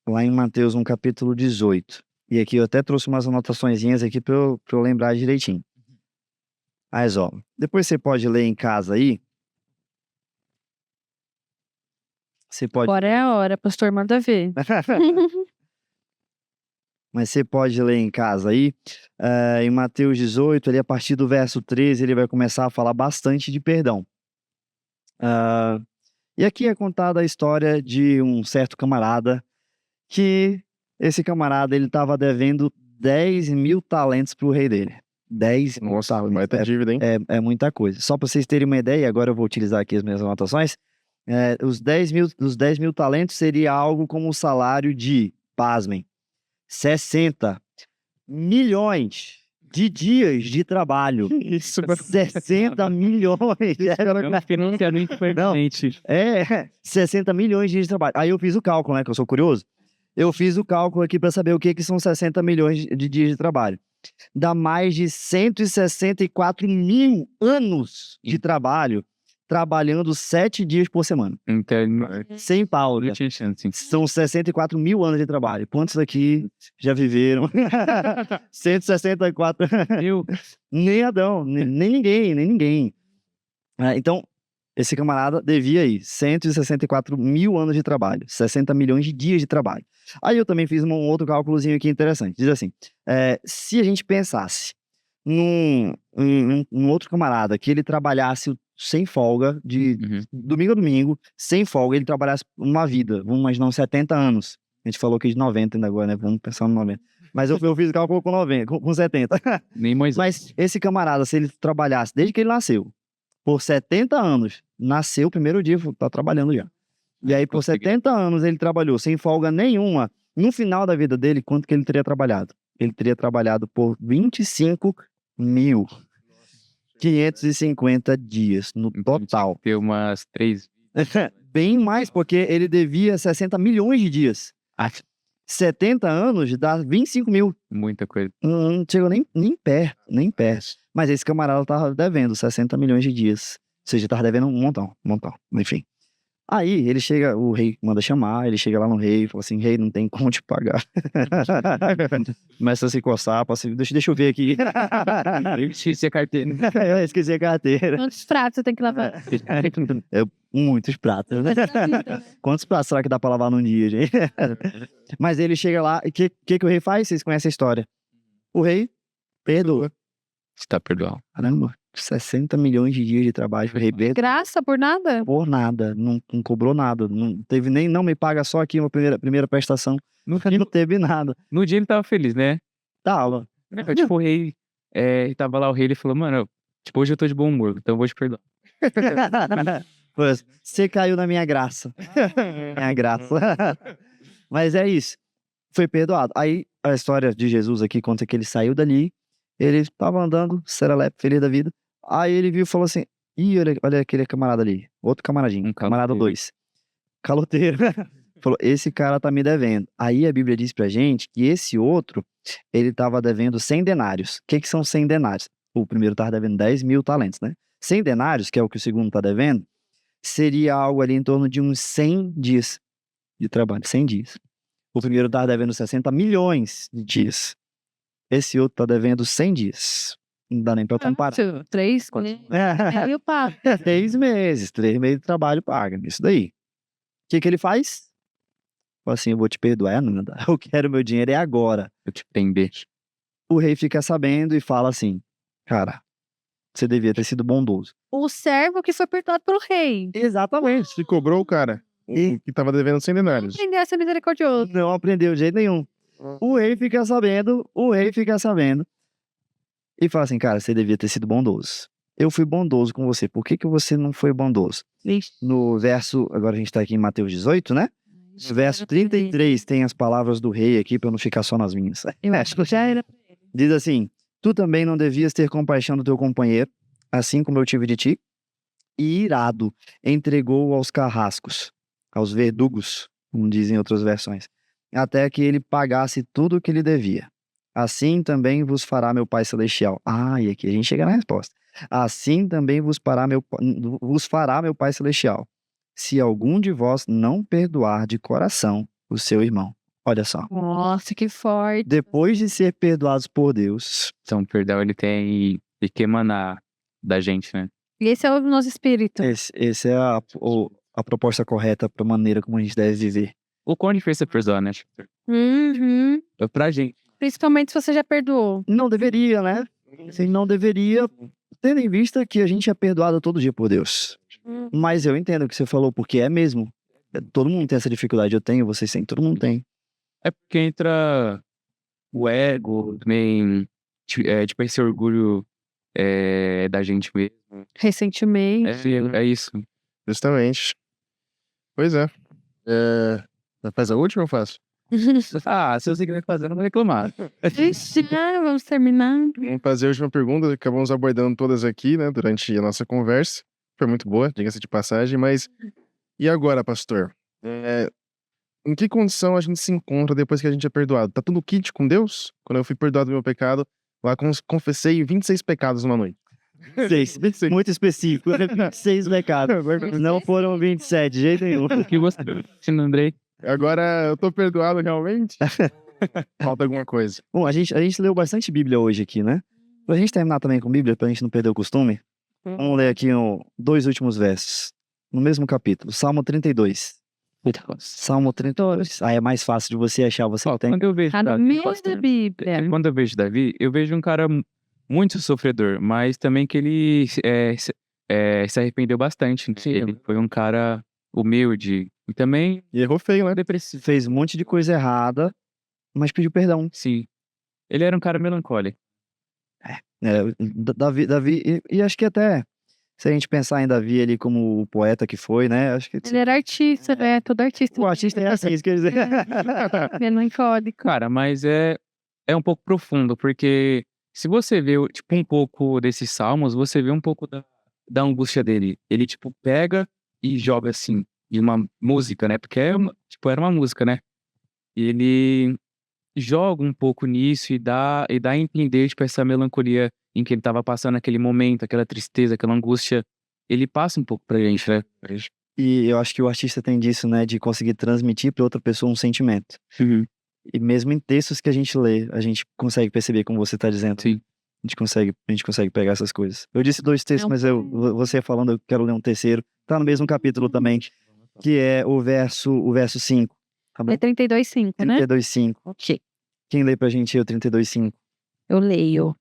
Lá em Mateus, no capítulo 18. E aqui eu até trouxe umas anotaçõezinhas aqui para eu lembrar direitinho. Mas, ó, depois você pode ler em casa aí. Você pode...
Agora é a hora, pastor, manda ver.
Mas você pode ler em casa aí. Em Mateus 18, ali a partir do verso 13, ele vai começar a falar bastante de perdão. E aqui é contada a história de um certo camarada que esse camarada ele estava devendo 10 mil talentos para o rei dele. 10 mil
Nossa,
talentos.
vai ter dívida, hein?
É muita coisa. Só para vocês terem uma ideia, agora eu vou utilizar aqui as minhas anotações. Os 10 mil talentos seria algo como o salário de, pasmem, 60 milhões de dias de trabalho.
Isso,
60 milhões. Não, 60 milhões de dias de trabalho. Aí eu fiz o cálculo, né, que eu sou curioso. Eu fiz o cálculo aqui para saber o que são 60 milhões de dias de trabalho. Dá mais de 164 mil anos de trabalho, trabalhando 7 dias por semana.
Então,
Sem pausa.
não tinha chance.
São 64 mil anos de trabalho. Quantos aqui já viveram? 164.
Eu,
Nem Adão, nem ninguém. Então, esse camarada devia aí 164 mil anos de trabalho, 60 milhões de dias de trabalho. Aí eu também fiz um outro cálculozinho aqui interessante. Diz assim, se a gente pensasse num outro camarada que ele trabalhasse sem folga, de domingo a domingo, sem folga, ele trabalhasse uma vida, vamos imaginar uns 70 anos. A gente falou aqui de 90 ainda agora, né? Vamos pensar no 90. Mas eu fiz o cálculo com 90, com 70.
nem Moisés.
Mas esse camarada, se ele trabalhasse desde que ele nasceu, por 70 anos, nasceu o primeiro dia, tá trabalhando já. E aí, por 70 anos, ele trabalhou sem folga nenhuma. No final da vida dele, quanto que ele teria trabalhado? Ele teria trabalhado por 25.550 dias no total.
Ter umas 3.
Bem mais, porque ele devia 60 milhões de dias. 70 anos dá 25 mil.
Muita coisa.
Não chegou nem perto. Mas esse camarada tava devendo 60 milhões de dias. Ou seja, tava devendo um montão. Enfim. Aí ele chega, o rei manda chamar, ele chega lá no rei e fala assim, rei, não tem como te pagar. Começa a se coçar, deixa eu ver aqui.
Eu esqueci a carteira.
Eu esqueci a carteira.
Quantos pratos você tem que lavar?
Muitos pratos, né? Quantos pratos será que dá pra lavar num dia, gente? Mas ele chega lá, e o que o rei faz? Vocês conhecem a história. O rei perdoa.
Você tá perdoado.
Caramba, 60 milhões de dias de trabalho. O rei perdoa.
Graça por nada?
Por nada, não cobrou nada. Não teve nem, não me paga só aqui uma primeira prestação. Não teve nada.
No dia ele tava feliz, né?
Tava.
Tipo, o rei, tava lá o rei, ele falou, mano, tipo, hoje eu tô de bom humor, então eu vou te perdoar.
Você caiu na minha graça. Minha graça. Mas é isso. Foi perdoado. Aí a história de Jesus aqui conta que ele saiu dali, ele estava andando, serelepe, feliz da vida. Aí ele viu e falou assim, ih, olha aquele camarada ali. Outro camaradinho, camarada 2. Caloteiro. Falou, esse cara tá me devendo. Aí a Bíblia diz pra gente que esse outro, ele tava devendo 100 denários. O que são 100 denários? O primeiro tava devendo 10 mil talentos, né? 100 denários, que é o que o segundo tá devendo, seria algo ali em torno de uns 100 dias de trabalho. 100 dias. O primeiro tava devendo 60 milhões de dias. Esse outro tá devendo 100 dias. Não dá nem pra comparar.
3 meses. Aí eu pago.
3 meses. 3 meses de trabalho paga. Isso daí. O que ele faz? Fala assim, eu vou te perdoar, Nanda. Eu quero meu dinheiro é agora.
Eu te prender.
O rei fica sabendo e fala assim, cara, você devia ter sido bondoso.
O servo que foi perdoado pelo rei.
Exatamente.
Se cobrou o cara, o que tava devendo 100 denários.
Aprender a ser misericordioso.
Não aprendeu de jeito nenhum. O rei fica sabendo e fala assim, cara, você devia ter sido bondoso. Eu fui bondoso com você, por que você não foi bondoso?
Vixe.
No verso, agora a gente tá aqui em Mateus 18, né? No verso 33 tem as palavras do rei aqui, pra eu não ficar só nas minhas.
Eu acho que já era.
Diz assim, tu também não devias ter compaixão do teu companheiro, assim como eu tive de ti? e irado, entregou-o aos carrascos, aos verdugos, como dizem outras versões, até que ele pagasse tudo o que lhe devia. Assim também vos fará meu Pai Celestial. E aqui a gente chega na resposta. Assim também vos fará meu Pai Celestial, se algum de vós não perdoar de coração o seu irmão. Olha só.
Nossa, que forte.
Depois de ser perdoados por Deus,
Então, o perdão, ele tem que emanar da gente, né?
E esse é o nosso espírito.
esse é a proposta correta para a maneira como a gente deve viver.
O quão difícil é perdoar, né?
Uhum.
Pra gente.
Principalmente se você já perdoou.
Não deveria, né? Assim, não deveria, tendo em vista que a gente é perdoado todo dia por Deus. Mas eu entendo o que você falou, porque é mesmo. Todo mundo tem essa dificuldade. Eu tenho, vocês têm, todo mundo tem.
É porque entra o ego, também, tipo, esse orgulho da gente mesmo.
Ressentimento.
É isso.
Justamente. Pois é. Faz a última ou eu faço?
Se você quiser fazer, não vai reclamar.
Ixi, vamos terminar.
Vamos fazer a última pergunta, acabamos abordando todas aqui, né, durante a nossa conversa. Foi muito boa, diga-se de passagem, mas e agora, pastor? Em que condição a gente se encontra depois que a gente é perdoado? Tá tudo kit com Deus? Quando eu fui perdoado do meu pecado, lá confessei 26 pecados numa noite.
6. Muito específico. 6 pecados. Não foram 27, de jeito nenhum.
O que você, Andrei?
Agora eu tô perdoado realmente? Falta alguma coisa.
Bom, a gente leu bastante Bíblia hoje aqui, né? Pra gente terminar também com Bíblia, pra gente não perder o costume, vamos ler aqui 2 últimos versos. No mesmo capítulo, Salmo 32. Salmo 32. É mais fácil de você achar, você tem.
Quando eu vejo
Tá no
Davi,
meio da Bíblia.
quando eu vejo Davi, eu vejo um cara muito sofredor, mas também que ele se arrependeu bastante. Né? Ele foi um cara humilde e também
E errou feio, né?
depressivo.
Fez um monte de coisa errada, mas pediu perdão.
Sim. Ele era um cara melancólico.
Davi e acho que até, se a gente pensar em Davi ali como o poeta que foi, né? Acho que
Ele era artista, né? Todo artista.
o artista é assim, isso quer dizer.
Melancólico.
Cara, mas é um pouco profundo, porque se você vê, tipo, um pouco desses salmos, você vê um pouco da angústia dele. Ele, tipo, pega e joga, assim, em uma música, né? Porque era uma música, né? E ele joga um pouco nisso e dá a entender, tipo, essa melancolia em que ele tava passando naquele momento, aquela tristeza, aquela angústia. Ele passa um pouco pra gente, né?
E eu acho que o artista tem disso, né? De conseguir transmitir para outra pessoa um sentimento. E mesmo em textos que a gente lê, a gente consegue perceber como você tá dizendo.
Sim.
A gente consegue pegar essas coisas. Eu disse 2 textos, mas você falando, eu quero ler um terceiro. Tá no mesmo capítulo também, que é o verso 5. Tá bom?
É 32,5, né?
32,5.
Ok.
Quem lê pra gente aí o 32,5?
Eu leio.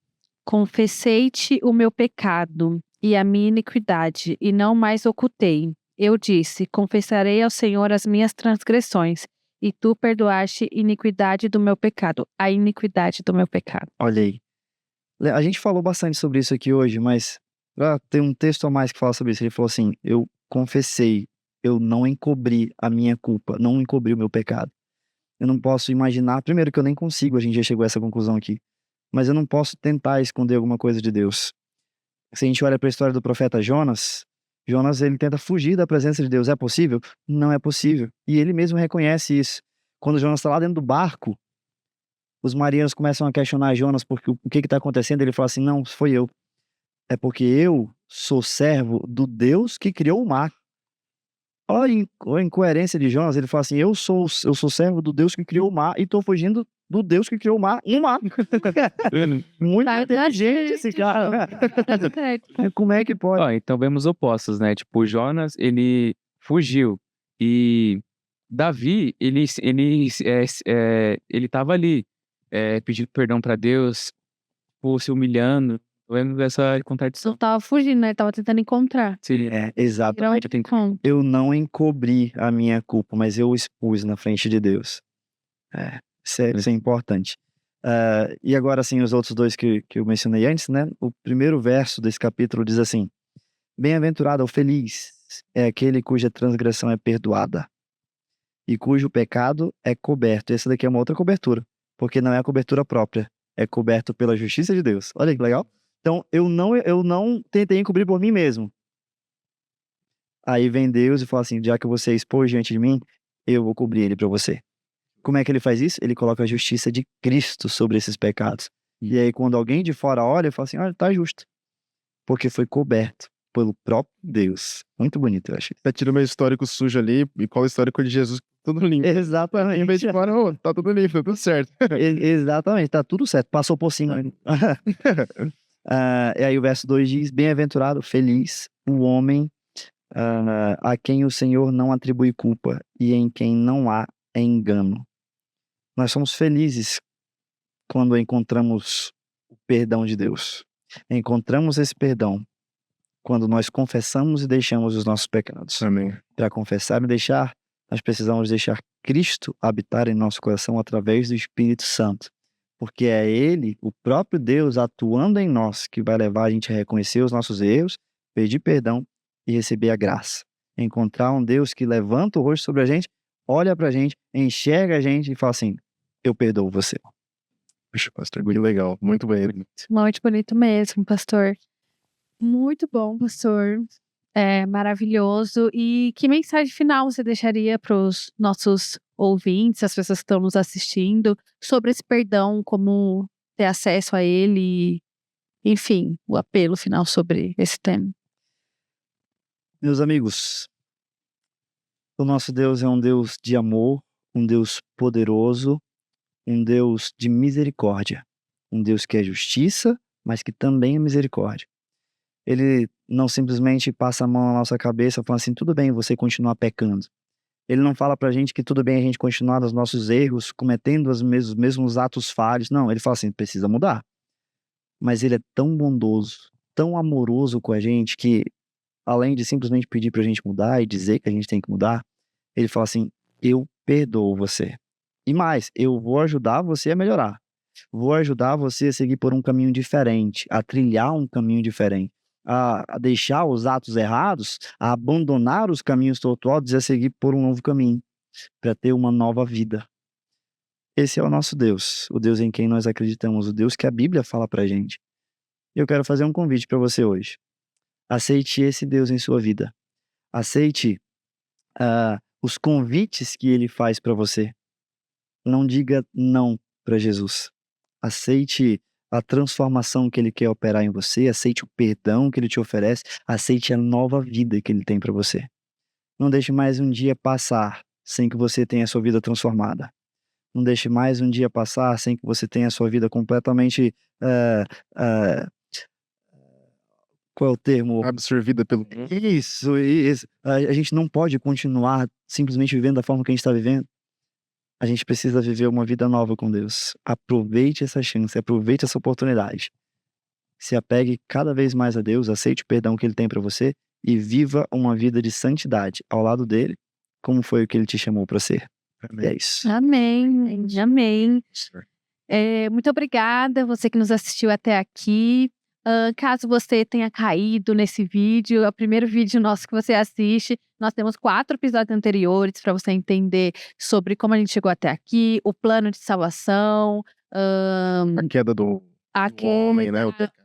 Confessei-te o meu pecado e a minha iniquidade, e não mais ocultei. Eu disse, confessarei ao Senhor as minhas transgressões, e tu perdoaste a iniquidade do meu pecado.
Olha aí. A gente falou bastante sobre isso aqui hoje, mas tem um texto a mais que fala sobre isso. Ele falou assim, eu confessei, eu não encobri a minha culpa, não encobri o meu pecado. Eu não posso imaginar, primeiro que eu nem consigo, a gente já chegou a essa conclusão aqui, mas eu não posso tentar esconder alguma coisa de Deus. Se a gente olha para a história do profeta Jonas, ele tenta fugir da presença de Deus. É possível? Não é possível. E ele mesmo reconhece isso. Quando Jonas está lá dentro do barco, os marinheiros começam a questionar Jonas porque o que está acontecendo. Ele fala assim, não, foi eu. É porque eu sou servo do Deus que criou o mar. Olha a incoerência de Jonas, ele fala assim, eu sou servo do Deus que criou o mar e tô fugindo do Deus que criou o mar, Muito inteligente esse cara. Como é que pode?
Então vemos opostos, né? Tipo, Jonas, ele fugiu. E Davi, ele tava ali, pedindo perdão pra Deus, se humilhando. Vendo essa contradição.
Não tava fugindo, né? Ele tava tentando encontrar.
Sim.
Exatamente. Eu não encobri a minha culpa, mas eu expus na frente de Deus. Isso é importante. E agora, assim, os outros 2 que eu mencionei antes, né? O primeiro verso desse capítulo diz assim, bem-aventurado ou feliz é aquele cuja transgressão é perdoada e cujo pecado é coberto. Essa daqui é uma outra cobertura, porque não é a cobertura própria, é coberto pela justiça de Deus. Olha que legal. Então, eu não tentei encobrir por mim mesmo. Aí vem Deus e fala assim, já que você expôs diante de mim, eu vou cobrir ele para você. Como é que ele faz isso? Ele coloca a justiça de Cristo sobre esses pecados. E aí quando alguém de fora olha, fala assim, olha, tá justo. Porque foi coberto pelo próprio Deus. Muito bonito, eu achei.
Tá tirando meu histórico sujo ali e cola o histórico de Jesus, tudo limpo.
Exatamente.
Em vez de fora, tá tudo limpo, tá tudo certo.
Exatamente, tá tudo certo. Passou por cima. E aí o verso 2 diz, bem-aventurado, feliz, o homem a quem o Senhor não atribui culpa e em quem não há engano. Nós somos felizes quando encontramos o perdão de Deus. Encontramos esse perdão quando nós confessamos e deixamos os nossos pecados.
Amém.
Para confessar e deixar, nós precisamos deixar Cristo habitar em nosso coração através do Espírito Santo. Porque é Ele, o próprio Deus, atuando em nós, que vai levar a gente a reconhecer os nossos erros, pedir perdão e receber a graça. Encontrar um Deus que levanta o rosto sobre a gente, olha pra gente, enxerga a gente e fala assim, eu perdoo você.
Puxa, pastor, muito legal, muito bem.
Muito bonito mesmo, pastor. Muito bom, pastor. Maravilhoso. E que mensagem final você deixaria para os nossos ouvintes, as pessoas que estão nos assistindo, sobre esse perdão, como ter acesso a ele, enfim, o apelo final sobre esse tema?
Meus amigos, o nosso Deus é um Deus de amor, um Deus poderoso, um Deus de misericórdia, um Deus que é justiça, mas que também é misericórdia. Ele não simplesmente passa a mão na nossa cabeça falando assim, tudo bem você continuar pecando. Ele não fala pra gente que tudo bem a gente continuar nos nossos erros, cometendo os mesmos atos falhos. Não, ele fala assim, precisa mudar. Mas ele é tão bondoso, tão amoroso com a gente, que além de simplesmente pedir pra gente mudar e dizer que a gente tem que mudar, ele fala assim, eu perdoo você. E mais, eu vou ajudar você a melhorar. Vou ajudar você a seguir por um caminho diferente, a trilhar um caminho diferente. A deixar os atos errados, a abandonar os caminhos tortuosos e a seguir por um novo caminho, para ter uma nova vida. Esse é o nosso Deus, o Deus em quem nós acreditamos, o Deus que a Bíblia fala pra gente. Eu quero fazer um convite para você hoje. Aceite esse Deus em sua vida. Aceite os convites que ele faz para você. Não diga não para Jesus. Aceite a transformação que ele quer operar em você, aceite o perdão que ele te oferece, aceite a nova vida que ele tem para você. Não deixe mais um dia passar sem que você tenha a sua vida transformada. Não deixe mais um dia passar sem que você tenha a sua vida completamente... qual é o termo?
Absorvida pelo...
Isso. A gente não pode continuar simplesmente vivendo da forma que a gente está vivendo. A gente precisa viver uma vida nova com Deus. Aproveite essa chance, aproveite essa oportunidade. Se apegue cada vez mais a Deus, aceite o perdão que Ele tem para você e viva uma vida de santidade ao lado dele, como foi o que Ele te chamou para ser.
Amém.
É isso.
Amém, amém. Muito obrigada, você que nos assistiu até aqui. Caso você tenha caído nesse vídeo, é o primeiro vídeo nosso que você assiste, nós temos 4 episódios anteriores para você entender sobre como a gente chegou até aqui, o plano de salvação,
A queda do homem, né?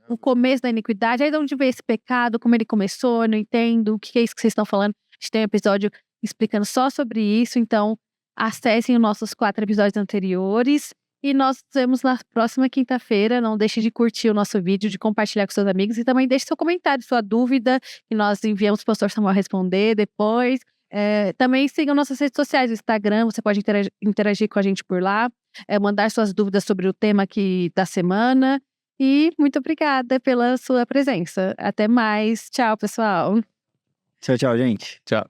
o começo da iniquidade, aí de onde veio esse pecado, como ele começou, eu não entendo, o que é isso que vocês estão falando. A gente tem um episódio explicando só sobre isso, então acessem os nossos 4 episódios anteriores. E nós nos vemos na próxima quinta-feira. Não deixe de curtir o nosso vídeo, de compartilhar com seus amigos. E também deixe seu comentário, sua dúvida, que nós enviamos para o pastor Samuel responder depois. Também sigam nossas redes sociais, o Instagram, você pode interagir com a gente por lá. Mandar suas dúvidas sobre o tema aqui da semana. E muito obrigada pela sua presença. Até mais. Tchau, pessoal.
Tchau, tchau, gente.
Tchau.